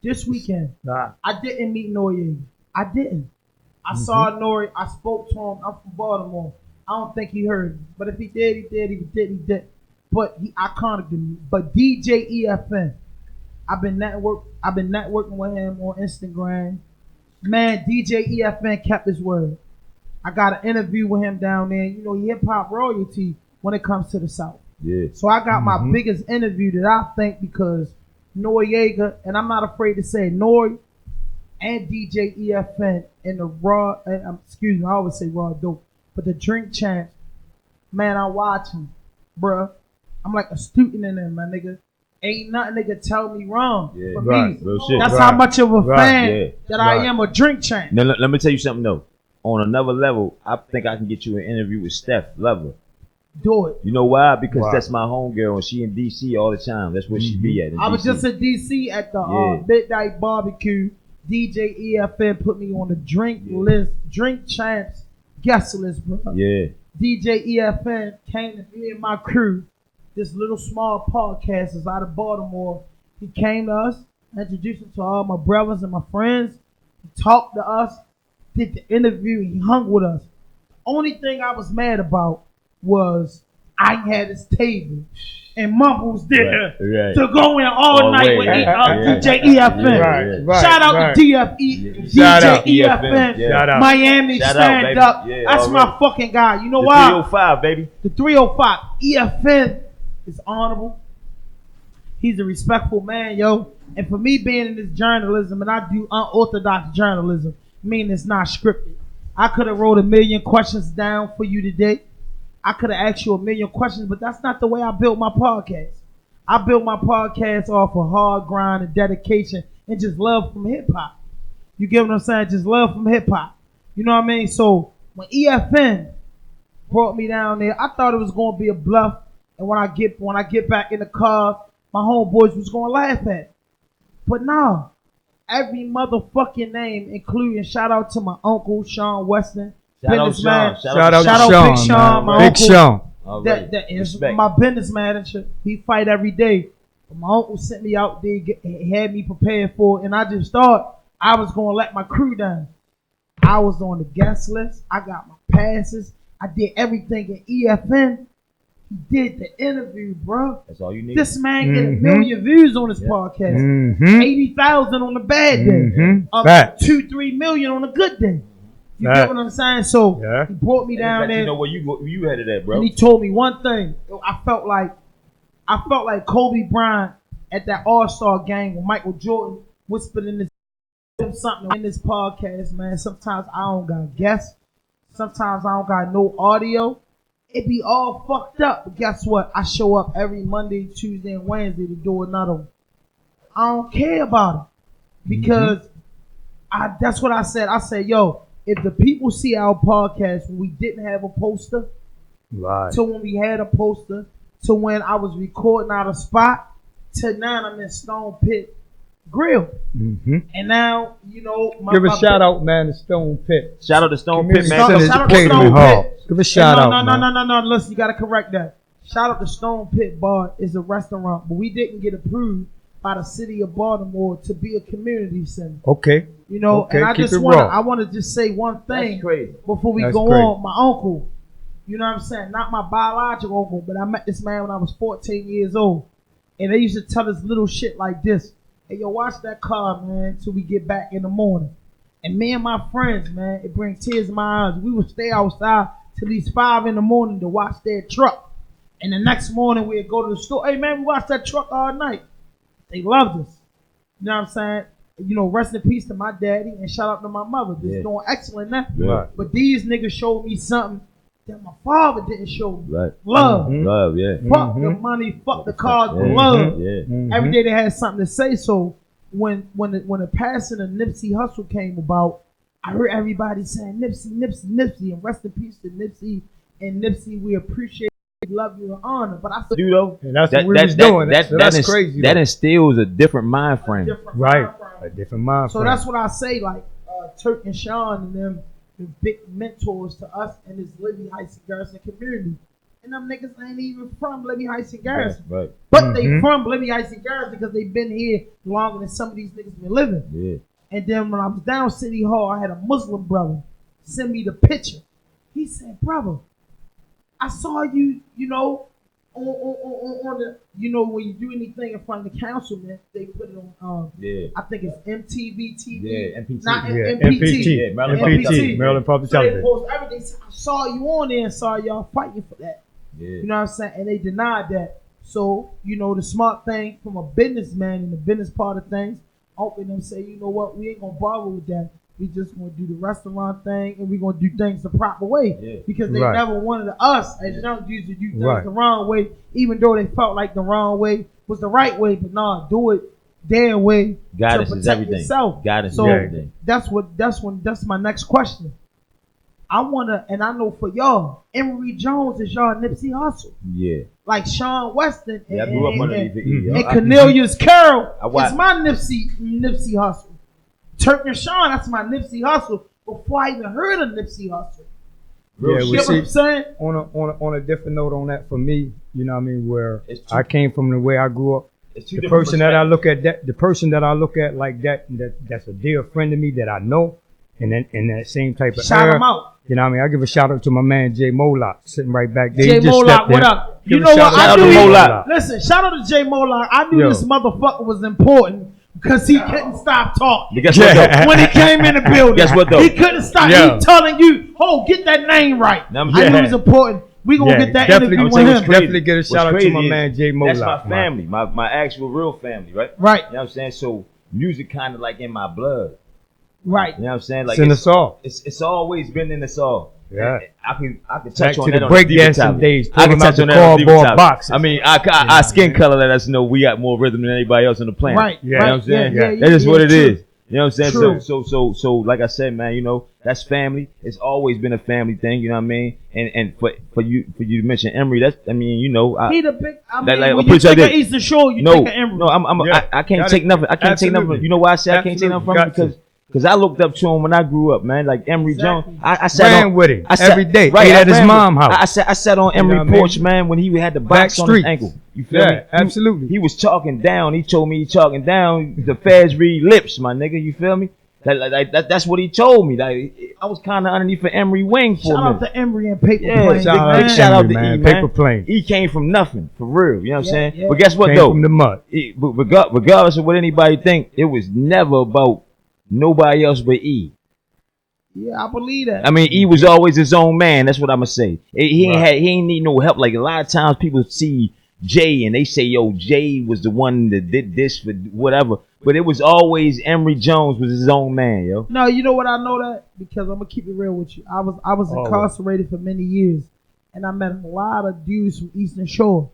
This weekend, I didn't meet Noriega. I didn't. I saw Nori. I spoke to him. I'm from Baltimore. I don't think he heard me. But if he did, he did. If he didn't, he did. But he iconic to me. But DJ EFN, I've been networking with him on Instagram. Man, DJ EFN kept his word. I got an interview with him down there. You know, he hip hop royalty when it comes to the South. Yeah. So I got my biggest interview that I think because Noriega, and I'm not afraid to say Nori and DJ EFN and the I always say RAWDOPE, but the Drink Champs, man, I watch him, bruh. I'm like a student in there, my nigga. Ain't nothing they can tell me wrong. Yeah, for me. Real shit. That's how much of a fan that I am a Drink Champ. Now, let me tell you something though. On another level, I think I can get you an interview with Steph Lover. Do it. You know why? Because that's my homegirl and she in DC all the time. That's where she be at. I was just in DC at the midnight barbecue. DJ EFN put me on the drink list, Drink Champs guest list, bro. Yeah. DJ EFN came to me and my crew. This little small podcast is out of Baltimore. He came to us, introduced him to all my brothers and my friends. He talked to us, did the interview, he hung with us. Only thing I was mad about was I had his table and Mumbles there to go in all night with DJ EFN. Shout out to DJ EFN. Miami stand up. That's my fucking guy. You know why? 305, baby. The 305. EFN is honorable. He's a respectful man, yo. And for me being in this journalism, and I do unorthodox journalism, meaning it's not scripted. I could have wrote 1,000,000 questions down for you today. I could have asked you 1,000,000 questions, but that's not the way I built my podcast. I built my podcast off of hard grind and dedication and just love from hip hop. You get what I'm saying? Just love from hip hop. You know what I mean? So when EFN brought me down there, I thought it was going to be a bluff. And when I get back in the car, my homeboys was going to laugh at it. But no, every motherfucking name, including shout out to my uncle Sean Weston, businessman. Shout out Shout to out Sean, Big Sean, my Big uncle. Sean. That is my business manager. He fight every day. But my uncle sent me out there, had me prepared for it, and I just thought I was going to let my crew down. I was on the guest list. I got my passes. I did everything in EFN. He did the interview, bro. That's all you need. This man get 1,000,000 views on his podcast. 80,000 on a bad day. 2-3 million on a good day. You get what I'm saying? So he brought me down there. You know where you headed at, bro. And he told me one thing. I felt like Kobe Bryant at that All-Star game when Michael Jordan whispered in something in this podcast, man. Sometimes I don't got guests. Sometimes I don't got no audio. It be all fucked up. But guess what? I show up every Monday, Tuesday, and Wednesday to do another one. I don't care about it. Because that's what I said. I said, yo, if the people see our podcast when we didn't have a poster, to when we had a poster, to when I was recording out of spot, to now I'm in Stone Pit Grill. And now, you know, give a shout out, man, to Stone Pit. Shout out to Stone Pit, man. Shout out to Stone Pit. Give a shout out. No. Listen, you got to correct that. Shout out to Stone Pit Bar is a restaurant, but we didn't get approved by the city of Baltimore to be a community center. Okay. You know, okay. And I want to just say one thing before we go on. My uncle, you know what I'm saying? Not my biological uncle, but I met this man when I was 14 years old. And they used to tell us little shit like this. Hey, yo, watch that car, man, till we get back in the morning. And me and my friends, man, it brings tears in my eyes. We would stay outside till these 5 in the morning to watch their truck. And the next morning we'd go to the store. Hey, man, we watched that truck all night. They loved us. You know what I'm saying? You know, rest in peace to my daddy and shout out to my mother. Just doing excellent now. Yeah. But these niggas showed me something that my father didn't show me. Right. Love. Love, yeah. Fuck the money, fuck the cars, but love. Yeah. Every day they had something to say. So when the passing of Nipsey Hussle came about, I heard everybody saying Nipsey, and rest in peace to Nipsey. And Nipsey, we appreciate you, love you, and honor. But I said, do though, and that's what we was doing. That's crazy. That instills a different mind frame. A different mind frame. So that's what I say, like Turk and Sean and them, the big mentors to us in this Libby Heights and Garrison community. And them niggas ain't even from Libby Heights and Garrison. Right. But they from Libby Heights and Garrison because they've been here longer than some of these niggas been living. Yeah. And then when I was down City Hall, I had a Muslim brother send me the picture. He said, brother, I saw you, you know, on the, you know, when you do anything in front of the councilman, they put it on, I think it's MTV TV. Yeah, MPT. Not MPT. MPT. Maryland Public So they Television. post everything. So I saw you on there and saw y'all fighting for that. Yeah. You know what I'm saying? And they denied that. So, you know, the smart thing from a businessman in the business part of things, open them say, you know what, we ain't gonna bother with that. We just gonna do the restaurant thing and we're gonna do things the proper way. Yeah. Because they never wanted us as young dudes to do things the wrong way, even though they felt like the wrong way was the right way, but nah, do it their way. Guidance to is everything. Yourself. Guidance so is everything. That's my next question. I wanna, and I know for y'all, Emory Jones is y'all Nipsey Hussle. Yeah. Like Sean Weston I grew up under these. And Cornelius Carroll is my Nipsey Hussle. Turk and Sean, that's my Nipsey Hussle before I even heard of Nipsey Hussle. Yeah, you know what I'm saying? On a different note on that for me, you know what I mean, where I came from, the way I grew up. The person that I look at like that's a dear friend to me that I know, and then in that same type of shout him out. You know what I mean? I give a shout out to my man Jay Moloch sitting right back there. Jay Moloch, what up? You know what? I knew listen, shout out to Jay Moloch. I knew this motherfucker was important because he couldn't stop talking. Guess what, though? When he came in the building. Guess what though? He couldn't stop. He telling you, oh, get that name right. I knew it was important. We gonna get that definitely, interview I'm with saying him. definitely get a What's shout out to crazy my is man Jay Mola. That's my family, my actual real family, right? Right. You know what I'm saying? So music kind of like in my blood. Right. You know what I'm saying? Like It's in us all. It's always been in us all. Yeah. I can touch Back on to that the on a deeper breakdancing topic. days, I can pulling out touch the on that on a deeper cardboard topic. boxes. I mean, our skin color let us know we got more rhythm than anybody else on the planet. Right. Yeah. You know what I'm saying? Yeah, That is what it true. is. You know what I'm saying? True. So like I said, man, you know, that's family. It's always been a family thing, you know what I mean? And for you to mention Emory, that's, I mean, you know, He the big. I mean, Like, when I'm you pretty sure think that- of Eastern Shore, you no, think of Emory. no, I can't Got take it. nothing. I can't take nothing. Absolutely. You know why I say I can't take nothing from him? Absolutely. Because I looked up to him when I grew up, man. Like Emory Exactly. Jones. I sat Ran on, with him I sat, every day. Right, Ate I at his ran with- mom's house. I sat on You know Emory what I mean? porch, man, when he had the box on his streets. ankle. You feel me? Yeah, absolutely. He was chalking down. He told me he chalking down the feds read lips, my nigga. You feel me? That's what he told me. Like, I was kind of underneath an Emory wing for Shout a out minute. to Emory and Paper Yeah, Plane. big shout out to Emory, E, man. man. Paper Plane. He came from nothing, for real. You know what I'm saying? Yeah. But guess what, Came though? from the mud. But regardless of what anybody think, it was never about nobody else but E. Yeah, I believe that. I mean, E was always his own man. That's what I'ma say. He Right. ain't need no help. Like a lot of times, people see Jay and they say, "Yo, Jay was the one that did this for whatever." But it was always Emory Jones was his own man, yo. No, you know what I know that? Because I'm gonna keep it real with you. I was Always. incarcerated for many years, and I met a lot of dudes from Eastern Shore.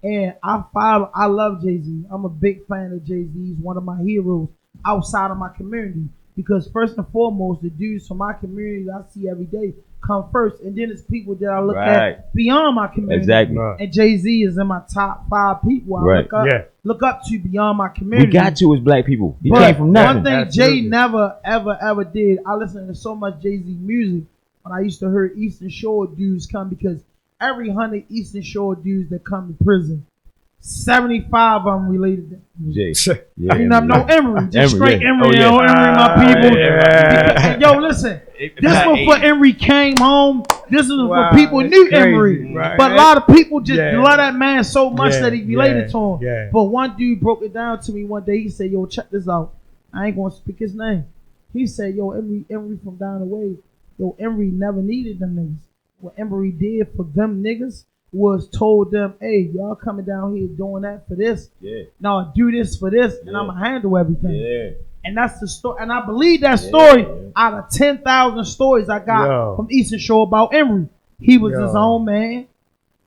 And I love Jay-Z. I'm a big fan of Jay-Z. He's one of my heroes outside of my community. Because first and foremost, the dudes from my community that I see every day come first, and then it's people that I look Right. at beyond my community. Exactly. Right. And Jay-Z is in my top 5 people I Right. look up to beyond my We community. got to as black people. He But came from nothing. one thing Absolutely. Jay never, ever did, I listened to so much Jay-Z music when I used to hear Eastern Shore dudes come, because every 100 Eastern Shore dudes that come to prison, 75 of them related to Jay. Yeah, you know, no Emory, just Emory, straight yeah. Emory, Oh, yeah. yo, Emory, my people. Yeah. And yo, listen, this one for Emory came home. This is Wow, for people that's knew crazy, Emory, right? but a lot of people just Yeah. love that man so much Yeah, that he related yeah, to him. yeah. But one dude broke it down to me one day. He said, "Yo, check this out. I ain't gonna speak his name." He said, "Yo, Emory from down the way. Yo, Emory never needed them niggas. What Emory did for them niggas was told them, hey, y'all coming down here doing that for this. Yeah. No, do this for this, and Yeah. I'm gonna handle everything." Yeah. And that's the story. And I believe that story Yeah. out of 10,000 stories I got Yo. from Eastern Shore about Emory. He was Yo. his own man.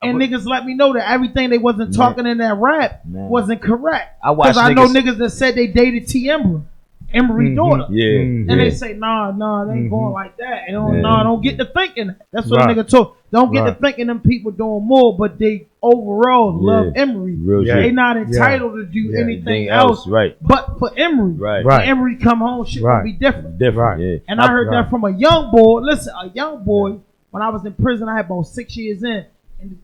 And niggas let me know that everything they wasn't talking in that rap Man. wasn't correct. I watched Because I know niggas- niggas that said they dated T. Emory daughter. Yeah. And they say, nah, they ain't going like that. And Yeah. don't get to thinking that. That's what Right. a nigga told. Don't get Right. to thinking them people doing more, but they overall love Yeah. Emory. Real Yeah. They shit. not entitled to do Yeah. anything Anything else right. but for Emory. Right. Right. When Emory come home, shit Right. will be different. Different. Right. Yeah. And I heard Right. that from a young boy. Listen, a young boy, when I was in prison, I had about 6 years in.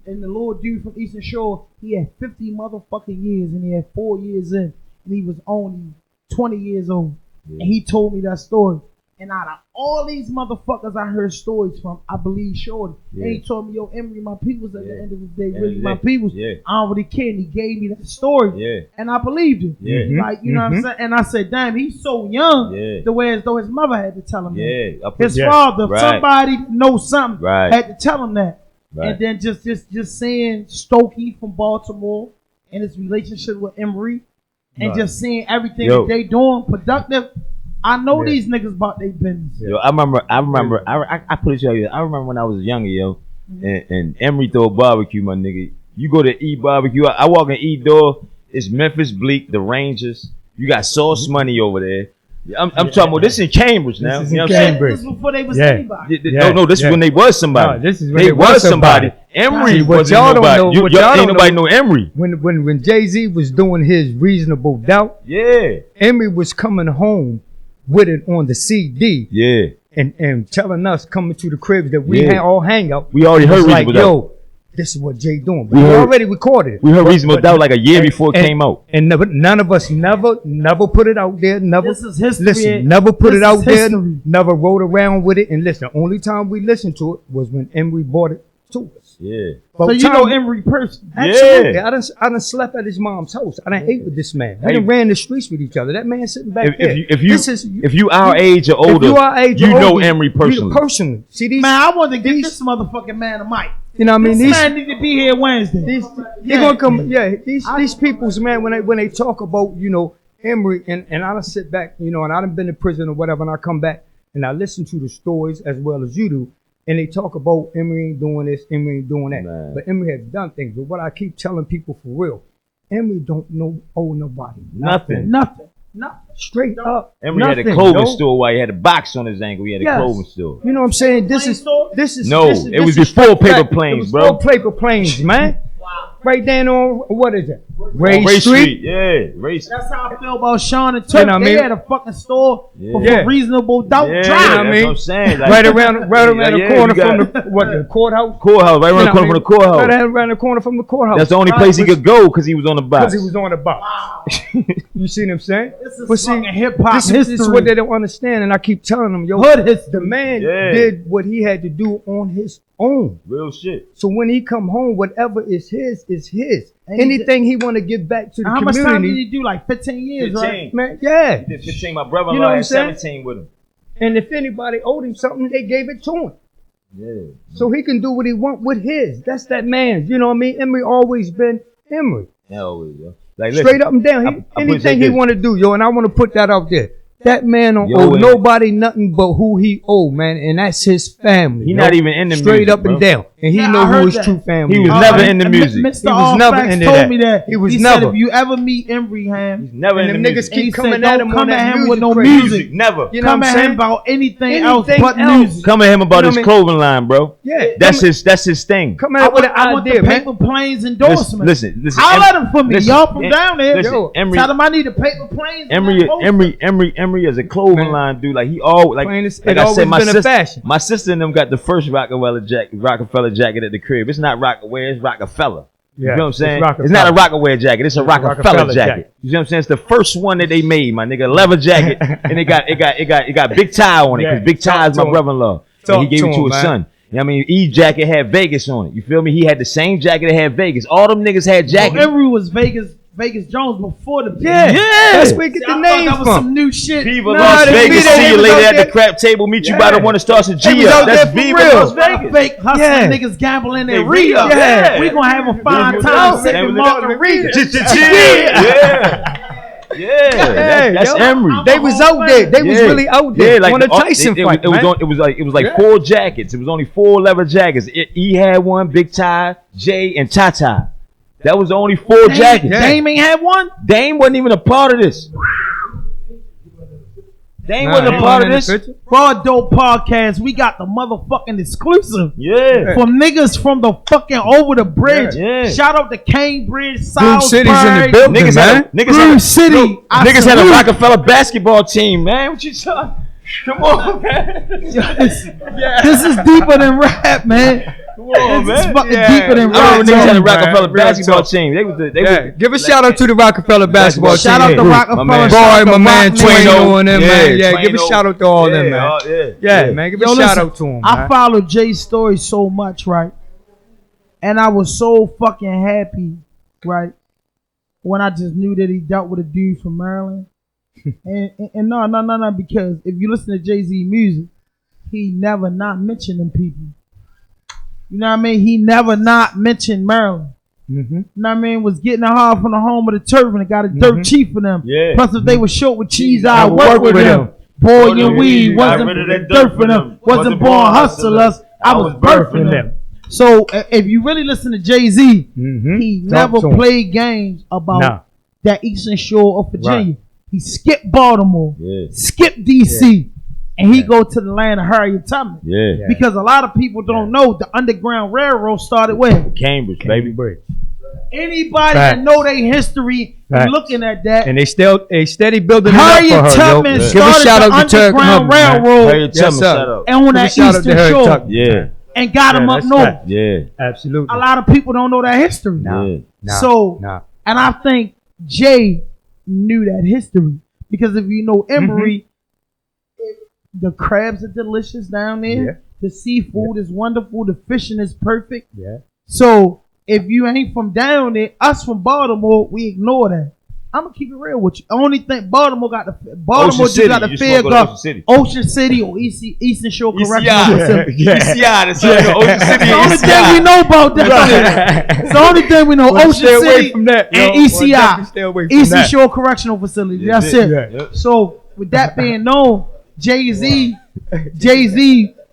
And the little dude from Eastern Shore, he had 50 motherfucking years, and he had 4 years in. And he was only 20 years old. Yeah. And he told me that story. And out of all these motherfuckers I heard stories from, I believe Shorty. Yeah. And he told me, yo, Emory, my peoples at Yeah. the end of the day, End really of the my day. peoples. Yeah. I don't really care. And he gave me that story. Yeah. And I believed it. Yeah. Mhm. Like, you know what I'm saying? And I said, damn, he's so young. Yeah. The way as though his mother had to tell him that. Yeah. His Yeah. father, Right. somebody knows something, Right. had to tell him that. Right. And then just seeing Stokey from Baltimore and his relationship with Emory, and Right. just seeing everything Yo. that they doing productive. I know Yeah. these niggas about their business. Yeah. Yo, I remember. I put it to you. I remember when I was younger, yo, and Emory throw a barbecue, my nigga. You go to E barbecue. I walk in E door. It's Memphis Bleak, the Rangers. You got Sauce Money over there. I'm talking about this in Cambridge now. This is You know in what I'm saying? Cambridge. This was before they was Yeah. anybody. Yeah. No, this is Yeah. when they was somebody. No, this is when they they was somebody. somebody. Emory See, what wasn't y'all don't nobody. know- You, what y'all y'all ain't don't nobody know- know Emory. When Jay-Z was doing his Reasonable Doubt, Yeah, Emory was coming home with it on the CD yeah. and telling us coming to the cribs that we Yeah. had all hang out. We already It was heard like, Reasonable Doubt. yo, this is what Jay doing. But We he heard- already recorded it. We heard But- Reasonable but- Doubt like a year and- before it and- came out. And none of us never put it out there. Never. This is history. Listen, never put This it out is there. history. Never rode around with it. And listen, only time we listened to it was when Emory bought it to us. Yeah, So you know Emory person. Absolutely. Yeah. I done slept at his mom's house. I done ate with this man. We Hey. done ran the streets with each other. That man sitting back there. if you our age or older, if you our age you or know older, Emory personally. Personally. See these Man, I want to give this motherfucking man a mic. You know what I mean? This man need to be here Wednesday. He gonna come. Yeah, these people's man when they talk about Emory and I done sit back and I done been in prison or whatever and I come back and I listen to the stories as well as you do and they talk about Emory ain't doing this, Emory ain't doing that, but Emory has done things. But what I keep telling people for real, Emory don't owe nobody Nothing. Straight up. Emory had a clothing store while he had a box on his ankle. He had a clothing store. You know what I'm saying? This is it was before paper planes, bro. Before paper planes, man. Right down on what is it? Ray Street. Yeah, Ray Street. That's how I feel about Sean and Turk. They had a fucking store for reasonable doubt drive. That's what I'm saying. Like, right around the corner from the courthouse. Courthouse, right around the corner from the courthouse. Right around the corner from the courthouse. That's the only place he could go because he was on the box. Because he was on the box. You see what I'm saying? This is fucking hip hop history. This is what they don't understand, and I keep telling them, the man did what he had to do on his own. Real shit. So when he come home, whatever is his is his. Anything he want to give back to the community. How much time did he do? Like 15 years, 15. Right? Man, yeah. He did 15. My brother-in-law had 17 with him. And if anybody owed him something, they gave it to him. Yeah. So he can do what he want with his. That's that man's. You know what I mean? Emory always been Emory. Yeah, always, yo. Like, straight up and down. Anything he want to do, and I want to put that out there. That man don't owe nobody nothing but who he owe, man, and that's his family. He not even in the music, straight up and down, and he know who his true family. He was never in the music. Mr. All Facts told me that. He said if you ever meet Emory, he's never in the music. Niggas keep coming at him on that music with no music. Never. You know come at him about anything else but music. Come at him about his clothing line, bro. Yeah, that's his thing. Come at him with an idea, man. I want the Paper Planes endorsement. Listen. I'll let him for me. Y'all from down there. Tell him I need the Paper Planes. Emory as a clothing line dude, like he always like I said, my sister and them got the first Rockefeller jacket at the crib. It's not Rockaware, it's Rockefeller. You know what I'm saying? It's not a Rockaware jacket, it's a Rockefeller jacket. You know what I'm saying? It's the first one that they made, my nigga, leather jacket, and it got Big Tie on it because Big Tie is my brother-in-law. So he gave it to his son. You know what I mean? Each jacket had Vegas on it. You feel me? He had the same jacket that had Vegas. All them niggas had jackets. Emory was Vegas Jones before the that's where you get the name from. That was some new shit. Viva Las Vegas. See you later at the crap table. Meet you by the one that starts with G up. That's Viva Las Vegas. Fake hustling niggas gambling in Rio. We gonna have a fine time sipping margaritas. Yeah, that's Emory. They was out there. They was really out there. Like on a Tyson fight. It was like 4 jackets. It was only 4 leather jackets. He had one, Big Tie, Jay, and Tata. That was the only 4 jackets. Dame ain't had one? Dame wasn't even a part of this. Dame wasn't a part of this. RAWDOPE podcast. We got the motherfucking exclusive. Yeah. From niggas from the fucking over the bridge. Yeah. Shout out to Cambridge, South City's in the building, Niggas had a Rockefeller basketball team, man. What you talking? Come on, man. This is deeper than rap, man. Come on, this man. is fucking deeper than rap. Niggas had a Rockefeller basketball team. They was give a shout out to the Rockefeller basketball team. Shout out to Rockefeller. Boy, my man Twino and them, man. Yeah, give a shout out to all them, man. Yeah, man. Give a shout out to them. I followed Jay's story so much, right? And I was so fucking happy, right? When I just knew that he dealt with a dude from Maryland. and no, because if you listen to Jay-Z music, he never not mentioned them people. You know what I mean? He never not mentioned Maryland. You know what I mean? Was getting a hard from the home of the turban and got a dirt cheap for them. Yeah. Plus, if they were short with cheese, I work with them. Boy, and weed wasn't dirt for them. Wasn't born hustlers. I was birthing them. So if you really listen to Jay-Z, he never played games about that Eastern Shore of Virginia. Right. He skipped Baltimore, skipped DC, and he go to the land of Harriet Tubman. Yeah. Because a lot of people don't know the Underground Railroad started where? Cambridge, baby. Anybody that know their history looking at that. And they steady building Harriet it up for her. Tubman started the Underground Railroad. Harriet Tubman and on that Eastern Shore. Yeah. And got them up north. Yeah. Absolutely. A lot of people don't know that history. And I think Jay knew that history. Because if you know Emory, the crabs are delicious down there. Yeah. The seafood is wonderful. The fishing is perfect. Yeah. So if you ain't from down there, us from Baltimore, we ignore that. gonna keep it real with you. Only thing Baltimore got just got the fair go Ocean City or Eastern Shore Correctional Facility. ECI, that's Ocean City. The only thing we know about that. It's the only thing we know. Ocean City and ECI, Eastern Shore Correctional Facility. That's it. Yeah. So with that being known, Jay-Z,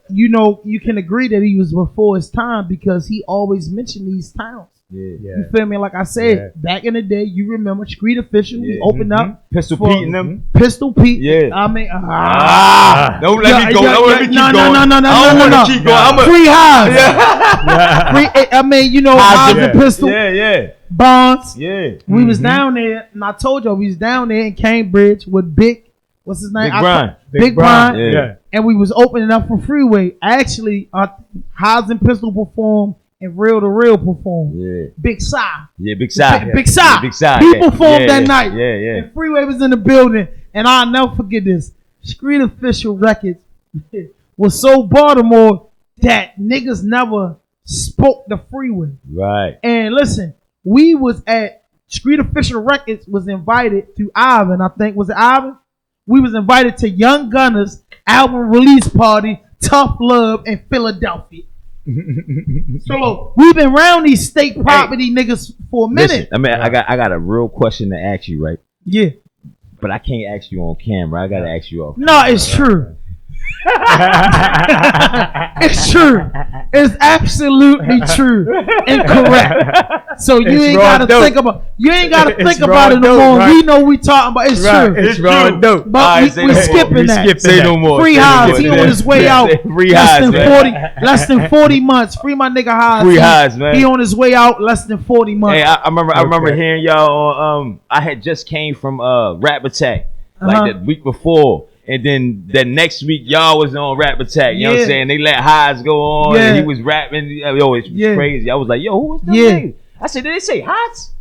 you know, you can agree that he was before his time because he always mentioned these towns. Yeah. You feel me? Like I said, back in the day, you remember Street Official. We opened up Pistol Pete and them. Pistol Pete. Yeah. I mean, don't let me go. Don't let me keep going. No. Keep going. Free highs. Free. I mean, you know, highs and pistol. Yeah. Bonds. Yeah. We was down there, and I told you we was down there in Cambridge with what's his name? Big Brian. Yeah. And we was opening up for Freeway. Actually, Highs and Pistol performed and Real to Real performed. Yeah. Big Psy. Yeah, Big Psy. Big Psy. Big Psy. He performed that night. Yeah. And Freeway was in the building. And I'll never forget this. Street Official Records was so Baltimore that niggas never spoke the Freeway. Right. And listen, we was at Street Official Records was invited to Ivan. I think, was it Ivan? We was invited to Young Gunner's album release party, Tough Love in Philadelphia. So we've been around these state property niggas for a minute. Listen, I mean, I got a real question to ask you, right? Yeah. But I can't ask you on camera. I gotta ask you off. No, it's true. It's true. It's absolutely true and correct. So you ain't gotta think about. You ain't gotta think about it no more. We know we talking about. It's true. It's raw dope. But we skipping that. Say no more. Free Highs. He on his way out. Less than 40 months. Free my nigga Highs. Free Highs, man. He on his way out. Less than 40 months. Hey, I remember hearing y'all on. I had just came from Rap Attack like the week before. And then the next week, y'all was on Rap Attack. You know what I'm saying? They let Highs go on. And he was rapping. Yo, it's crazy. I was like, yo, who was that nigga? I said, did they say Hots?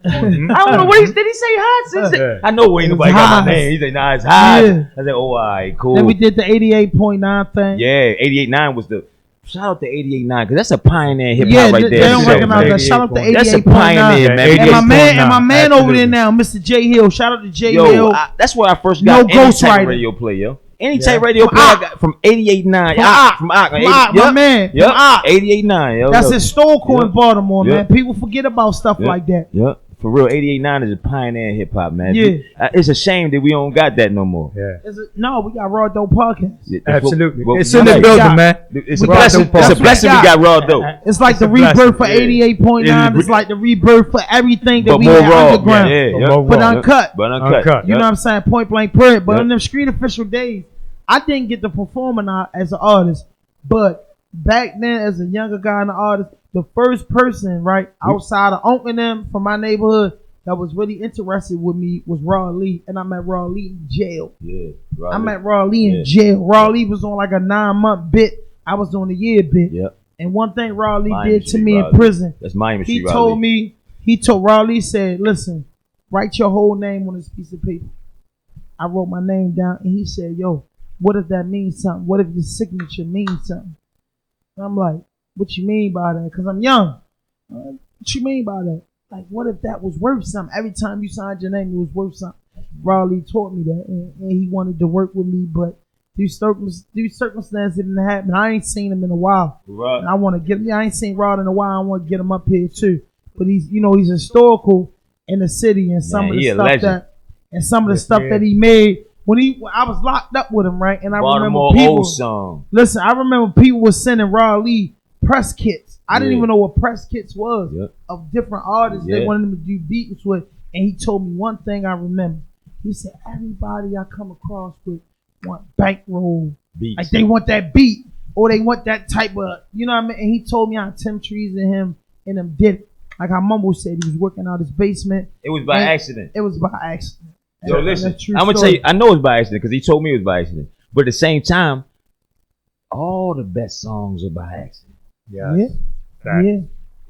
I don't know. Did he say Hots? I know ain't nobody got my name. He said, nah, it's Hots. I said, oh, all right, cool. Then we did the 88.9 thing. Yeah, 88.9 was the... Shout out to 88.9 because that's a pioneer hip hop right there. They don't recognize that. Shout out to 88.9. That's a pioneer, man. And my man over there now, Mr. J Hill. Shout out to J Hill. That's where I first got any type of radio play, yo. Any type radio play I got from 88.9. From my man. Yep. 88.9, yo. That's historical in Baltimore, man. People forget about stuff like that. Yep. For real, 88.9 is a pioneer hip hop, man. Yeah. It's a shame that we don't got that no more. Yeah. No, we got Raw Dope Podcast. Absolutely. It's in the building, man. It's a blessing. It's a blessing we got Raw Dope. It's like the rebirth for 88.9. It's like the rebirth for everything that we had underground. But uncut. You know what I'm saying? Point blank period. But on them Street Official days, I didn't get to perform as an artist. But back then, as a younger guy and an artist, the first person, right, outside of Uncle and them from my neighborhood that was really interested with me was Raw Lee. And I met Raw Lee in jail. Yeah. I met Raw Lee in jail. Raw Lee was on like a 9-month bit. I was on a year bit. Yep. And one thing Raw Lee did to me in prison, that's Miami Street. He told Raw Lee, said, listen, write your whole name on this piece of paper. I wrote my name down and he said, yo, what if that means something? What if your signature means something? And I'm like, what you mean by that? Because I'm young. What you mean by that? Like, what if that was worth something? Every time you signed your name, it was worth something. Raleigh taught me that, and he wanted to work with me, but these circumstances didn't happen. I ain't seen him in a while. Right. And I want to get. I ain't seen Rod in a while. I want to get him up here too. But he's historical in the city, and some of the stuff that he made. I was locked up with him, right? And I remember people. Listen, I remember people were sending Raleigh press kits. I didn't even know what press kits was of different artists they wanted him to do beats with. And he told me one thing I remember. He said, everybody I come across with want bankroll. Beats. Like they want that beat or they want that type of, you know what I mean? And he told me how Tim Trees and him did it. Like how Mumble said, he was working out his basement. It was by accident. It was by accident. Yo, listen, I'm going to tell you, I know it's by accident because he told me it was by accident. But at the same time, all the best songs are by accident. Yeah.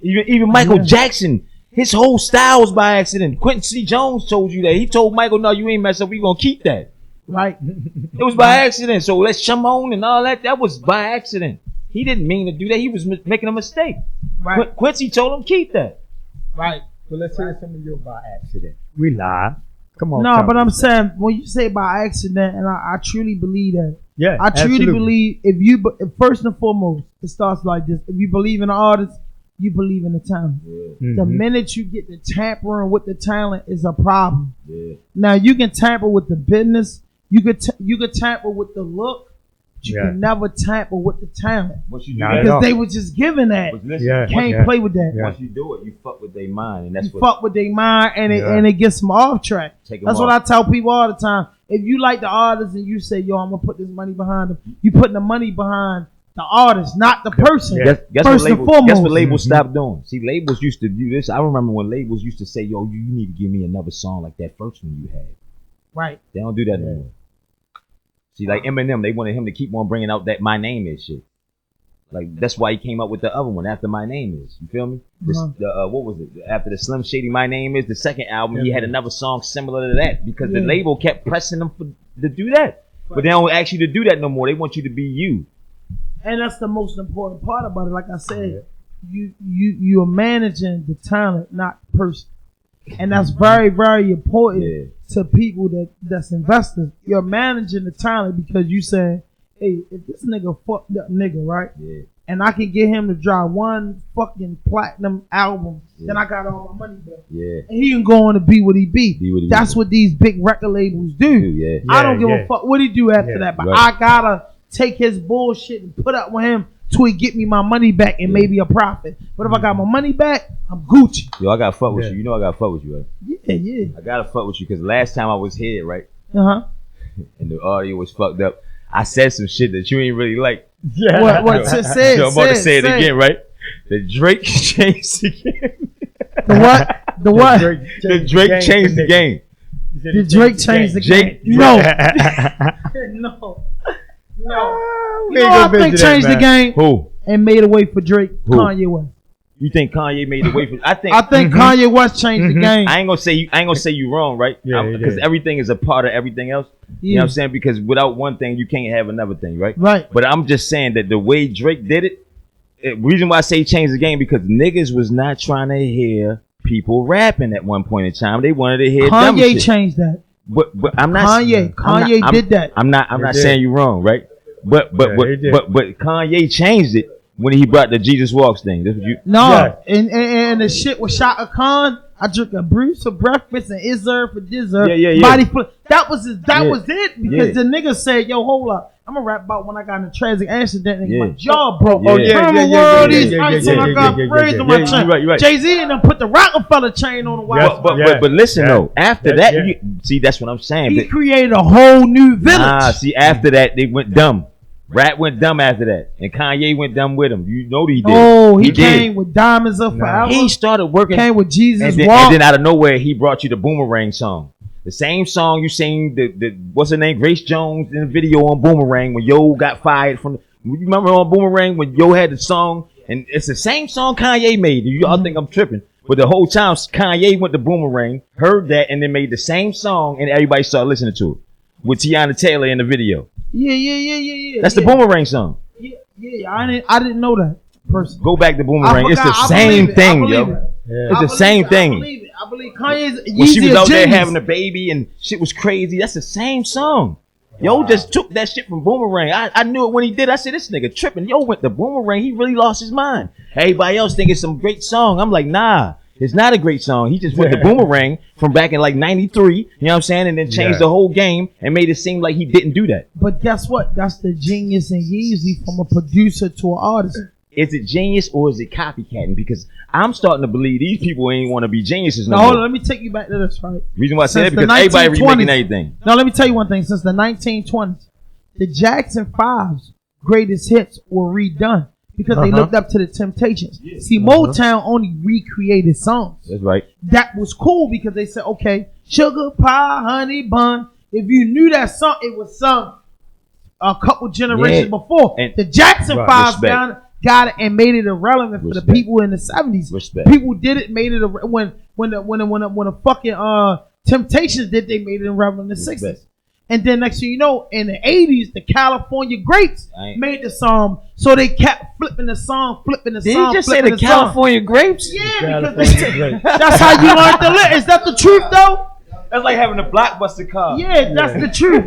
Even Michael Jackson, his whole style was by accident. Quentin C. Jones told you that. He told Michael, no, you ain't mess up. We going to keep that. Right. It was by accident. So let's Shimon and all that. That was by accident. He didn't mean to do that. He was making a mistake. Right. Quincy told him keep that. Right. Well, let's hear some of your by accident. We live. Come on. No, but I'm saying when you say by accident, and I truly believe that. Yeah, I truly absolutely. believe if first and foremost, it starts like this. If you believe in the artist, you believe in the talent. Yeah. The minute you get to tampering with the talent is a problem. Yeah. Now you can tamper with the business. You could tamper with the look. But you can never tamper with the talent Once you do Not that, at all. because they were just given that. but listen, Yeah. Can't play with that. Yeah. once you do it, you fuck with their mind, and that's You what fuck with their mind and Yeah. it gets them off track. take 'em That's off. what I tell people all the time. If you like the artist and you say, yo, I'm gonna put this money behind them, you putting the money behind the artist, not the person. Yeah. Guess First what and labels, foremost. guess what labels Mhm. stopped doing? See, labels used to do this. I remember when labels used to say, "Yo, you need to give me another song like that first one you had." Right. They don't do that no more. See, like Eminem, they wanted him to keep on bringing out that "My Name Is" shit. Like that's why he came up with the other one after "My Name Is." You feel me? What was it? After the Slim Shady "My Name Is," the second album, he had another song similar to that because the label kept pressing them to do that. But they don't ask you to do that no more. They want you to be you. And that's the most important part about it. Like I said, you're managing the talent, not the person. And that's very, very important to people that's investors. You're managing the talent because you say, hey, if this nigga fucked up nigga, right? Yeah. And I can get him to drop one fucking platinum album, then I got all my money back. Yeah. And he can go on to be what he be. That's what these big record labels do. Yeah. I don't give a fuck what he do after that, but I gotta take his bullshit and put up with him till he get me my money back and maybe a profit. But if I got my money back, I'm Gucci. Yo, I gotta fuck with you. You know I gotta fuck with you, right? Yeah. I gotta fuck with you because last time I was here, right, Uh-huh. and the audio was fucked up, I said some shit that you ain't really like. Yeah. What say So I'm about to say it say again, right? The Drake changed the game. The what? The what? The Drake changed the game. Did Drake change the game? No. No. No. You know I think changed the game Who? and made a way for Drake, Who? Kanye West. You think Kanye made the way for? I think Kanye West changed the game. I ain't gonna say you wrong, right? Yeah, Because everything is a part of everything else. You know what I'm saying? Because without one thing, you can't have another thing, right? Right. But I'm just saying that the way Drake did it, reason why I say change the game because niggas was not trying to hear people rapping at one point in time. They wanted to hear dumb Kanye shit. changed that. But I'm not Kanye did that. I'm not did. saying you wrong, right? But he did. Kanye changed it when he brought the Jesus Walks thing. That's what you And the shit with Shaka Khan. I drink a Bruce for breakfast and Izzard for dessert. Yeah. Body flip. That was it because Yeah. the nigga said, "Yo, hold up, I'm gonna rap about when I got in a tragic accident and my jaw broke." Yeah. Oh, Yeah, remember yeah, these yeah, ice yeah, and I yeah, got yeah, braids yeah, on my yeah, chain. you're right. Jay-Z and them put the Rockefeller chain on the wall. But listen though, after Yes, that, yeah. see that's what I'm saying. He created a whole new village. See after that they went dumb. Rap went dumb after that, and Kanye went dumb with him. You know he did. Oh, he did. came with Diamonds Up Forever. He started working. Came with Jesus and Walk. then out of nowhere, he brought you the Boomerang song. The same song you sing, the what's her name, Grace Jones in the video on Boomerang when Yo got fired from. You remember on Boomerang when Yo had the song, and it's the same song Kanye made. Y'all think I'm tripping, but the whole time Kanye went to Boomerang, heard that, and then made the same song, and everybody started listening to it with Tiana Taylor in the video. Yeah. That's the Boomerang song. Yeah. I didn't know that person. Go back to Boomerang. I it's the forgot. same thing, I yo. believe it. It's the same thing. I believe Kanye's When she was out there genius. having a baby and shit was crazy, that's the same song. Yo just took that shit from Boomerang. I knew it when he did. I said, this nigga tripping. Yo went to Boomerang. He really lost his mind. Everybody else think it's some great song. I'm like, nah, it's not a great song. He just went to Boomerang from back in like 93, you know what I'm saying? And then changed the whole game and made it seem like he didn't do that. But guess what? That's the genius in Yeezy from a producer to an artist. Is it genius or is it copycatting? Because I'm starting to believe these people ain't want to be geniuses no Now, hold more. on, let me take you back to this, right? Reason why I say that Since the because everybody 1920s. remaking everything. Now, let me tell you one thing. Since the 1920s, the Jackson 5's greatest hits were redone because they looked up to the Temptations. See, Motown only recreated songs. That's right. That was cool because they said, okay, sugar pie, honey bun. If you knew that song, it was sung a couple generations before. And the Jackson 5's got it and made it irrelevant for the people in the 70s. People did it, made it when the fucking Temptations did, they made it irrelevant in the 60s. And then next thing you know, in the 80s, the California Grapes made the song. So they kept flipping the song. Did you just say the California Grapes? Yeah, because that's how you learned the lyrics. Is that the truth, though? That's like having a blockbuster car. Yeah, that's the truth.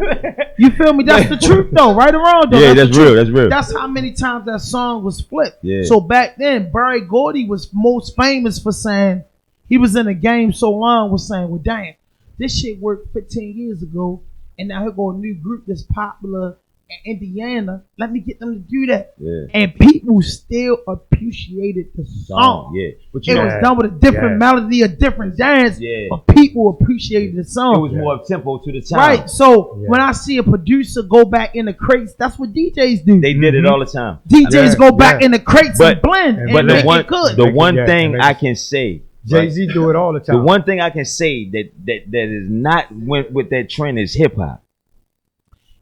You feel me? That's the truth, though. Right or wrong, though. Yeah, that's real. That's real. That's how many times that song was flipped. Yeah. So back then, Barry Gordy was most famous for saying, he was in the game so long, was saying, well, damn, this shit worked 15 years ago, and now here go a new group that's popular in Indiana. Let me get them to do that. Yeah. And people still appreciated the song. Yeah. But it was done with a different melody, a different dance, but people appreciated the song. It was more up tempo to the time. Right. So when I see a producer go back in the crates, that's what DJs do. They did it all the time. DJs go back in the crates and blend and make it good. The one thing I can say, Jay-Z do it all the time. The one thing I can say that is not went with that trend is hip hop.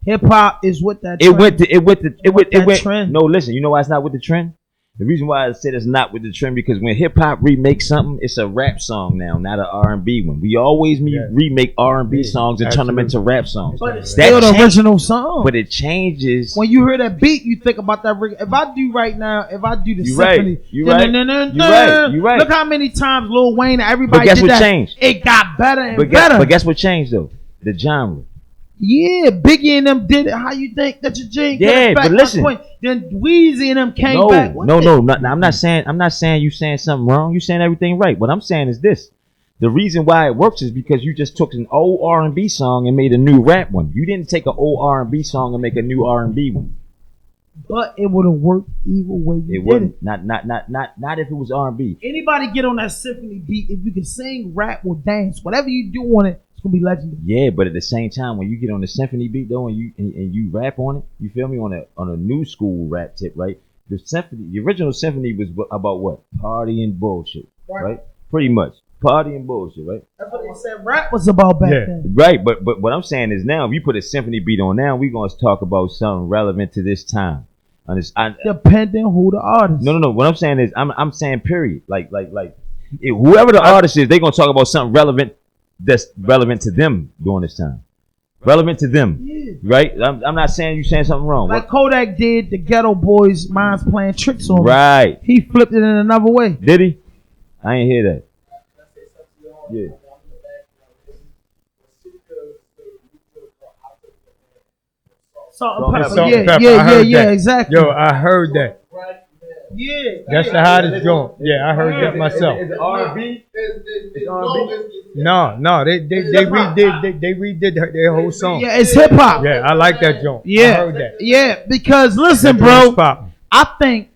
Hip hop is with that trend. Trend. No, listen, you know why it's not with the trend? The reason why I said it's not with the trend, because when hip hop remakes something, it's a rap song now, not an R&B one. We always remake R&B songs and turn them into rap songs. But it's still the original song. But it changes. When you hear that beat, you think about that. If I do right now, if I do the symphony, you're right. Look how many times Lil Wayne, everybody guess did what that. Changed? It got better and better. But guess what changed though? The genre. Yeah, Biggie and them did it. How you think that your Jane? Yeah, but listen. Then Weezy and them came back. I'm not saying you saying something wrong. You saying everything right. What I'm saying is this: the reason why it works is because you just took an old R&B song and made a new rap one. You didn't take an old R&B song and make a new R&B one. But it would have worked either way you did it. Not if it was R&B. Anybody get on that symphony beat, if you can sing, rap, or dance, whatever you do on it, it's gonna be legendary. Yeah, but at the same time, when you get on the symphony beat though, and you rap on it, you feel me, on a new school rap tip, right? The original symphony was about what? Party and bullshit, right? Pretty much party and bullshit, right? That's what they said rap was about back then. Right, but what I'm saying is now, if you put a symphony beat on now, we're gonna talk about something relevant to this time. Depending who the artist. No. What I'm saying is, I'm saying period. Like whoever the artist is, they're gonna talk about something relevant. That's relevant to them during this time. Relevant to them, right? I'm not saying you saying something wrong. Like Kodak did the Ghetto Boys' Minds Playing Tricks on him. Right. He flipped it in another way. Did he? I ain't hear that. Yeah. Salt and pepper. Yeah, exactly. Yo, I heard that. Yeah. That's the hottest joint. Yeah, I heard that myself. Is it R&B? No, they redid their whole song. Yeah, it's hip hop. Yeah, I like that joint. Yeah, I heard that. Yeah, because listen, bro, I think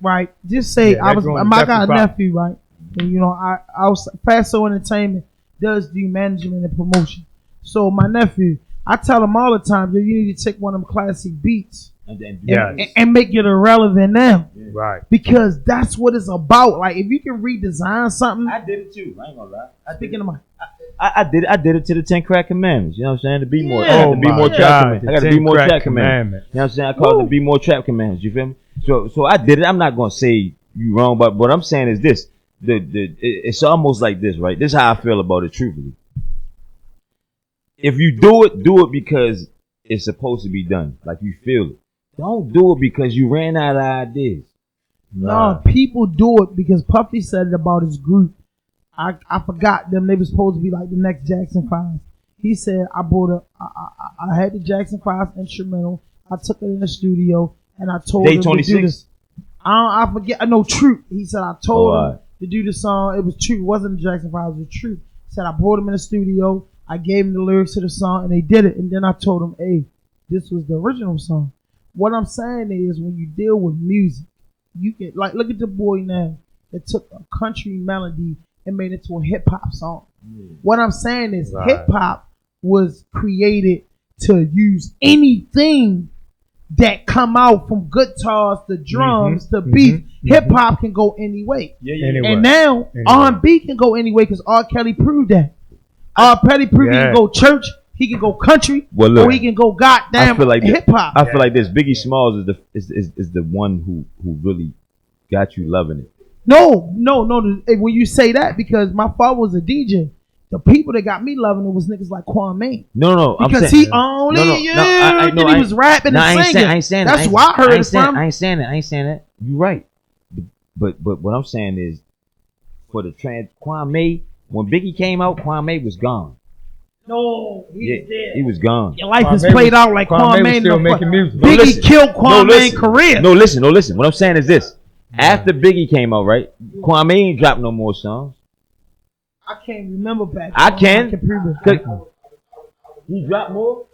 just say I got a nephew, right? And you know, I was Fasto Entertainment does do management and promotion. So my nephew, I tell him all the time, yo, you need to take one of them classic beats and make it irrelevant now. Right. Because that's what it's about. Like if you can redesign something. I did it too. I ain't gonna lie. Speaking of I did it to the 10 Crack Commandments. You know what I'm saying? To be more. Yeah. I got to be more trap commandments. I got to be more trap commandments. You know what I'm saying? I call it to be more trap commandments. You feel me? So I did it. I'm not gonna say you wrong, but what I'm saying is this: it's almost like this, right? This is how I feel about it, truthfully. If you do it because it's supposed to be done, like you feel it. Don't do it because you ran out of ideas. No, people do it because Puffy said it about his group. I forgot them. They were supposed to be like the next Jackson 5. He said, I had the Jackson 5 instrumental. I took it in the studio and I told him to do this. I forget. I know Truth. He said, I told him to do the song. It was Truth. It wasn't the Jackson 5. It was Truth. He said, I brought him in the studio. I gave him the lyrics to the song and they did it. And then I told him, hey, this was the original song. What I'm saying is when you deal with music, you can look at the boy now that took a country melody and made it to a hip hop song. What I'm saying is hip hop was created to use anything that come out from guitars to drums to beats. Hip hop can go any way. And now R&B can go any way because R. Kelly proved that. R. Kelly proved he can go church. He can go country, or he can go goddamn hip hop. I feel like this. Biggie Smalls is the one who really got you loving it. No. When you say that, because my father was a DJ, the people that got me loving it was niggas like Kwame. No, Because he only he was rapping and singing. I ain't saying That's why I heard it from. I ain't saying that. You're right. But what I'm saying is, for the Kwame, when Biggie came out, Kwame was gone. No, he's dead. He was gone. Your life has played out like Kwame. Was still making music. Biggie killed Kwame's career. No, listen. What I'm saying is this. After Biggie came out, right? Kwame ain't dropped no more songs. I can't remember back. I can. He dropped more?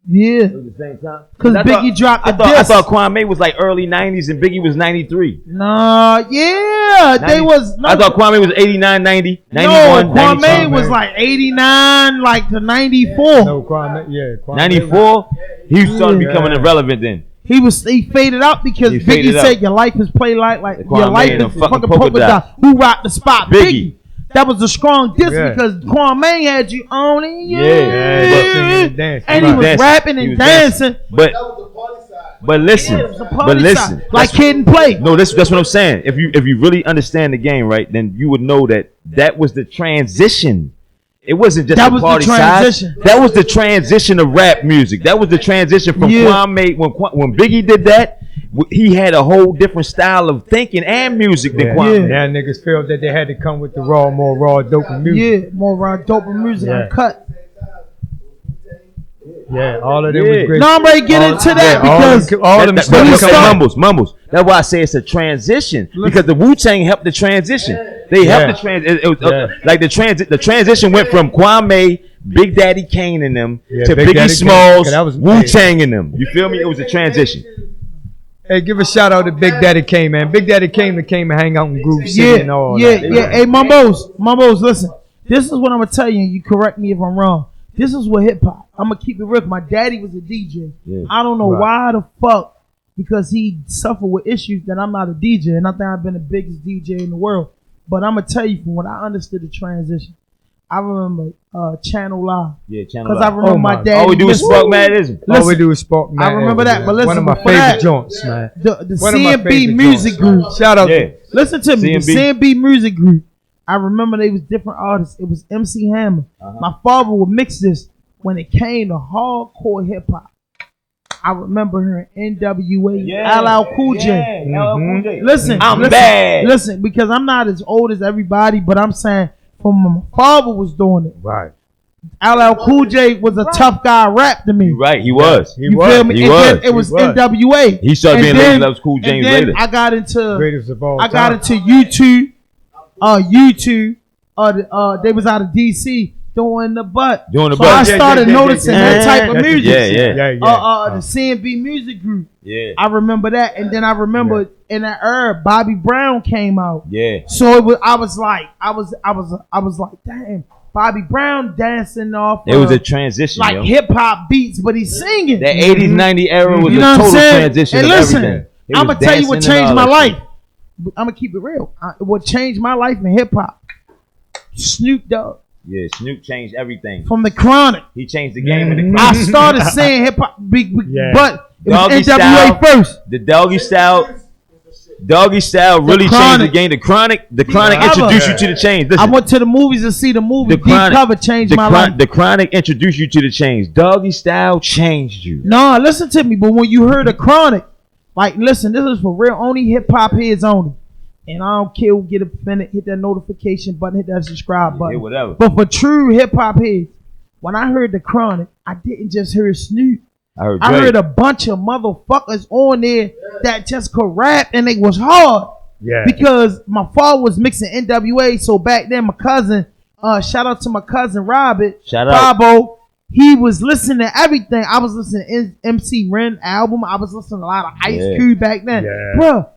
Yeah. At the same time? Because Biggie dropped the disc. I thought Kwame was like early 90s and Biggie was 93. Nah, yeah. 90, they was. No, I thought Kwame was 89, 90, 91, no, Kwame 92. was like 89, like to 94. No, Kwame. 94? He started becoming irrelevant then. He faded out because Biggie said your life is played like your life is fucking polka dot. Who rocked the spot? Biggie. That was a strong diss because Kwame had you on it. Yeah. And he was rapping and dancing. But listen. Like Kid and Play. No, that's what I'm saying. If you really understand the game, right, then you would know that was the transition. It wasn't just a party side. That was the transition of rap music. That was the transition from Kwame. When Biggie did that, he had a whole different style of thinking and music than Kwame. Now niggas felt that they had to come with the more raw, dope music. Yeah, more raw, dope music uncut. Yeah, all of them was great. No, I'm ready to get into that because all of them mumbles. That's why I say it's a transition because the Wu-Tang helped the transition. They helped the transition. Like the transition went from Kwame, Big Daddy Kane and them to Biggie Smalls, Wu-Tang and them. You feel me? It was a transition. Hey, give a shout out to Big Daddy Kane, man. Big Daddy Kane that came and hang out in Groove City and all that. Yeah. Hey, Mumbos, listen. This is what I'm gonna tell you. You correct me if I'm wrong. This is what hip hop. I'm gonna keep it real. My daddy was a DJ. Yeah. I don't know why the fuck, because he suffered with issues that I'm not a DJ, and I think I've been the biggest DJ in the world. But I'm gonna tell you from when I understood the transition. I remember Channel Live. Yeah, Channel Live. Because I remember my dad. All we do is Spark Madism. All we do is Spark Madism. I remember that, but listen, one of my favorite joints, man. The CMB Music Group. Shout out. Yeah. Listen to me. The CMB Music Group. I remember they was different artists. It was MC Hammer. My father would mix this when it came to hardcore hip hop. I remember hearing NWA, LL Cool J. LL Cool J. Listen, bad. Listen, because I'm not as old as everybody, but I'm saying from when my father was doing it. Right. LL Cool J was a tough guy rap to me. Right, he was. You feel me? Then it was NWA. He started being Lady Loves Cool James later. I got into Greatest of all I got into U2. They was out of DC doing the butt. So I started noticing that type of music. The CMB Music Group. Yeah. I remember that, and then I remember in that era, Bobby Brown came out. Yeah. So it was. I was like, damn, Bobby Brown dancing off. It was a transition, like hip hop beats, but he's singing. That 80s, 90s era was a total transition. And of listen, everything. I'm gonna tell you what changed my life. I'm gonna keep it real. What changed my life in hip hop? Snoop Dogg. Yeah, Snoop changed everything. From the Chronic. He changed the game in the Chronic. I started saying hip hop, but it Doggy was NWA style, first. The Doggy style really changed the game. The Chronic introduced you to the change. Listen, I went to the movies to see the movie. Deep Cover changed my life. The Chronic introduced you to the change. Doggy style changed you. No, listen to me. But when you heard the Chronic, like, listen, this is for real. Only hip hop heads only. And I don't care who get offended. Hit that notification button. Hit that subscribe button. Yeah, whatever. But for true hip hop heads, when I heard the Chronic, I didn't just hear Snoop. I heard a bunch of motherfuckers on there that just could rap, and they was hard. Yeah. Because my father was mixing NWA, so back then my cousin, shout out to my cousin Robert, Robo, he was listening to everything. I was listening to MC Ren album. I was listening to a lot of Ice Cube back then, bruh.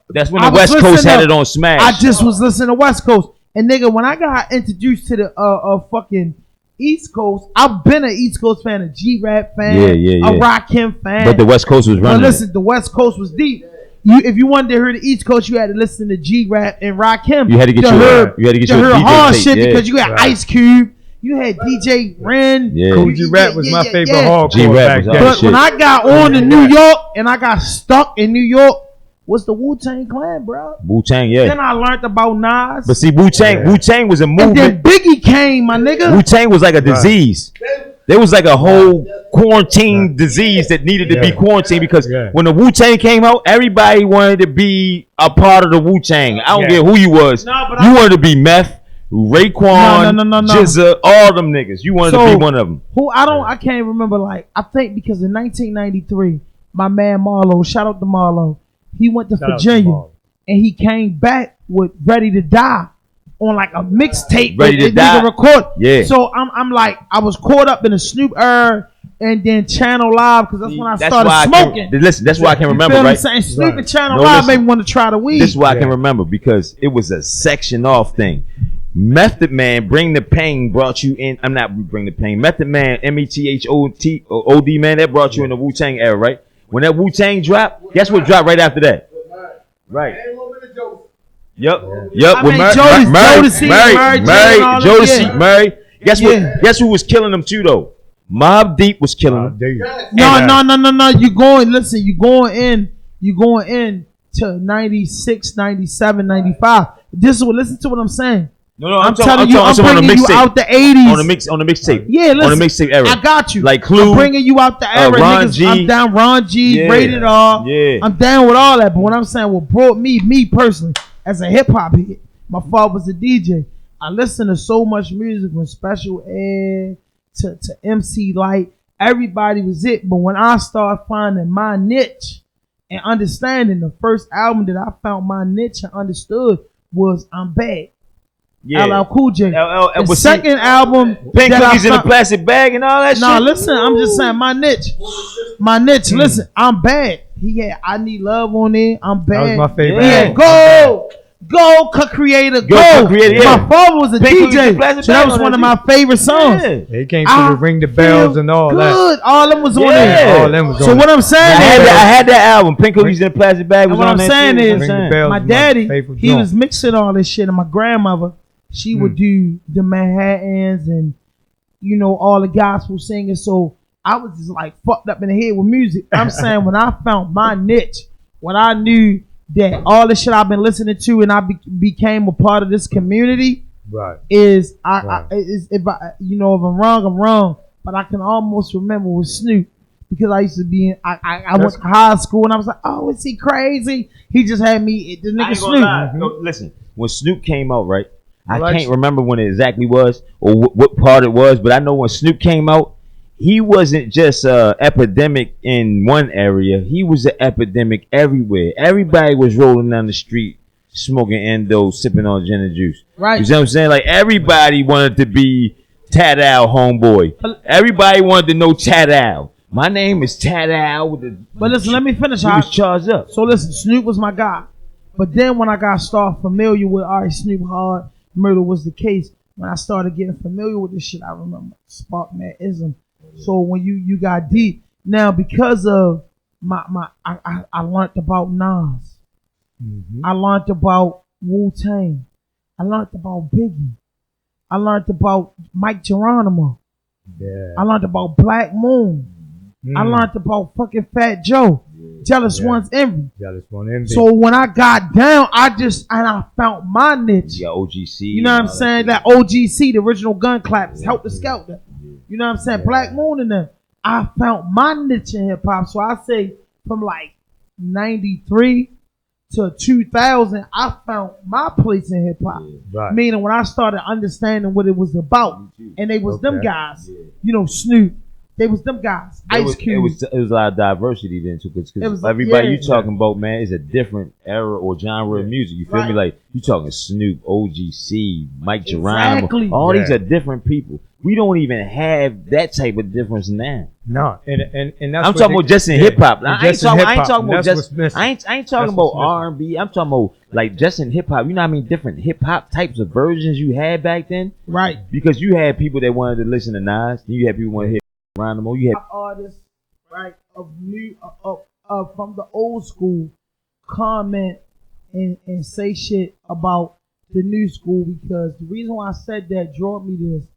That's when the West Coast had it on Smash. I just was listening to West Coast, and nigga, when I got introduced to the fucking East Coast, I've been an East Coast fan, a G-Rap fan, a Rakim fan. But the West Coast was running. But listen, the West Coast was deep. If you wanted to hear the East Coast, you had to listen to G-Rap and Rakim. You had to get your hard shit because you had Ice Cube. You had DJ Ren. Cool G-Rap was my favorite hardcore G-Rap back then. But when I got on to New York and I got stuck in New York, was the Wu-Tang Clan, bro. Wu-Tang, yeah. Then I learned about Nas. But see, Wu-Tang was a movement. And then Biggie came, my nigga. Wu-Tang was like a disease. There was like a whole quarantine disease that needed to be quarantined because when the Wu-Tang came out, everybody wanted to be a part of the Wu-Tang. I don't care who you was. You wanted to be Meth, Raekwon, Jizza, all them niggas. You wanted to be one of them. Who I can't remember. Like I think because in 1993, my man Marlo, shout out to Marlo, he went to Virginia and he came back with Ready to Die on like a mixtape. Ready to Die. Record. Yeah. So I'm like I was caught up in the Snoop era and then Channel Live because that's when I started smoking. Listen, that's why I can remember, right? Snoop and Channel Live made me want to try the weed. This is why I can remember because it was a section off thing. Method Man, Bring the Pain brought you in. I'm not Bring the Pain. Method Man, METHOD Man, that brought you in the Wu-Tang era, right? When that Wu-Tang dropped, guess what dropped right after that? Right. Yep. Murray. Guess what? Guess who was killing them too though? Mobb Deep was killing them. No. You going in to 96, 97, 95. Listen to what I'm saying. No, I'm telling you, I'm bringing you out the 80s. On the mixtape. Yeah, listen. On the mixtape era. I got you. Like Clue. I'm bringing you out the era. Ron niggas, G. I'm down Ron G, Rated R. Yeah. I'm down with all that. But what I'm saying, what brought me personally, as a hip hop head, my father was a DJ. I listened to so much music from Special Ed to MC Light. Everybody was it. But when I started finding my niche and understanding, the first album that I found my niche and understood was I'm Bad. Yeah. LL Cool J. The second album, Pink Cookies in a plastic bag and all that shit. Nah, listen, I'm just saying my niche. Listen, I'm Bad. He had I Need Love on there. I'm Bad. That was my favorite. Yeah, go, co-creator, go. My father was a Pink DJ, so that was one of my favorite songs. Yeah. He came to Ring the Bells and all that. All them was on there. All them was on So what I'm saying is, I had that album, Pink Cookies in a plastic bag. Was what on I'm that saying is, my daddy, he was mixing all this shit, and my grandmother, she would do the Manhattans and all the gospel singing. So I was just like fucked up in the head with music. I'm saying when I found my niche, when I knew that all the shit I've been listening to and I became a part of this community, if I'm wrong, but I can almost remember with Snoop because I used to be I went to high school and I was like, oh, is he crazy? He just had me the nigga Snoop. No, listen, when Snoop came out, right? I can't remember when it exactly was or what part it was, but I know when Snoop came out, he wasn't just an epidemic in one area. He was an epidemic everywhere. Everybody was rolling down the street, smoking endo, sipping on gin and juice. Right. You see what I'm saying? Like everybody wanted to be Tad Al homeboy. Everybody wanted to know Tad Al. My name is Tad Al. But listen, let me finish. He was charged up. So listen, Snoop was my guy. But then when I got started familiar with Snoop Hard, Murder was the case. When I started getting familiar with this shit, I remember Spark Mad-ism. So when you got deep, now because of I learned about Nas. I learned about Wu-Tang. I learned about Biggie. I learned about Mike Geronimo. Yeah. I learned about Black Moon. I learned about fucking Fat Joe. Jealous One's Envy. So when I got down, I found my niche. Yeah, OGC. You know what I'm saying? That OGC, the original gun claps, Help the Skelter. You know what I'm saying? Black Moon and them. I found my niche in hip hop. So I say from like 93 to 2000, I found my place in hip hop. Right. Meaning when I started understanding what it was about, and they was them guys, Snoop. They was them guys. Ice Cube. It was a lot of diversity then too, because everybody you talking about, man, is a different era or genre of music. You feel me? Like you talking Snoop, OGC, Mike Geronimo. All these are different people. We don't even have that type of difference now. No, and that's I'm talking about just in hip hop. I ain't talking about R&B. I'm talking about like just in hip hop. You know how many different hip hop types of versions you had back then? Right. Because you had people that wanted to listen to Nas. You had people who wanted to hear Geronimo. You had artists right from the old school comment and say shit about the new school because the reason why I said that drew me to this.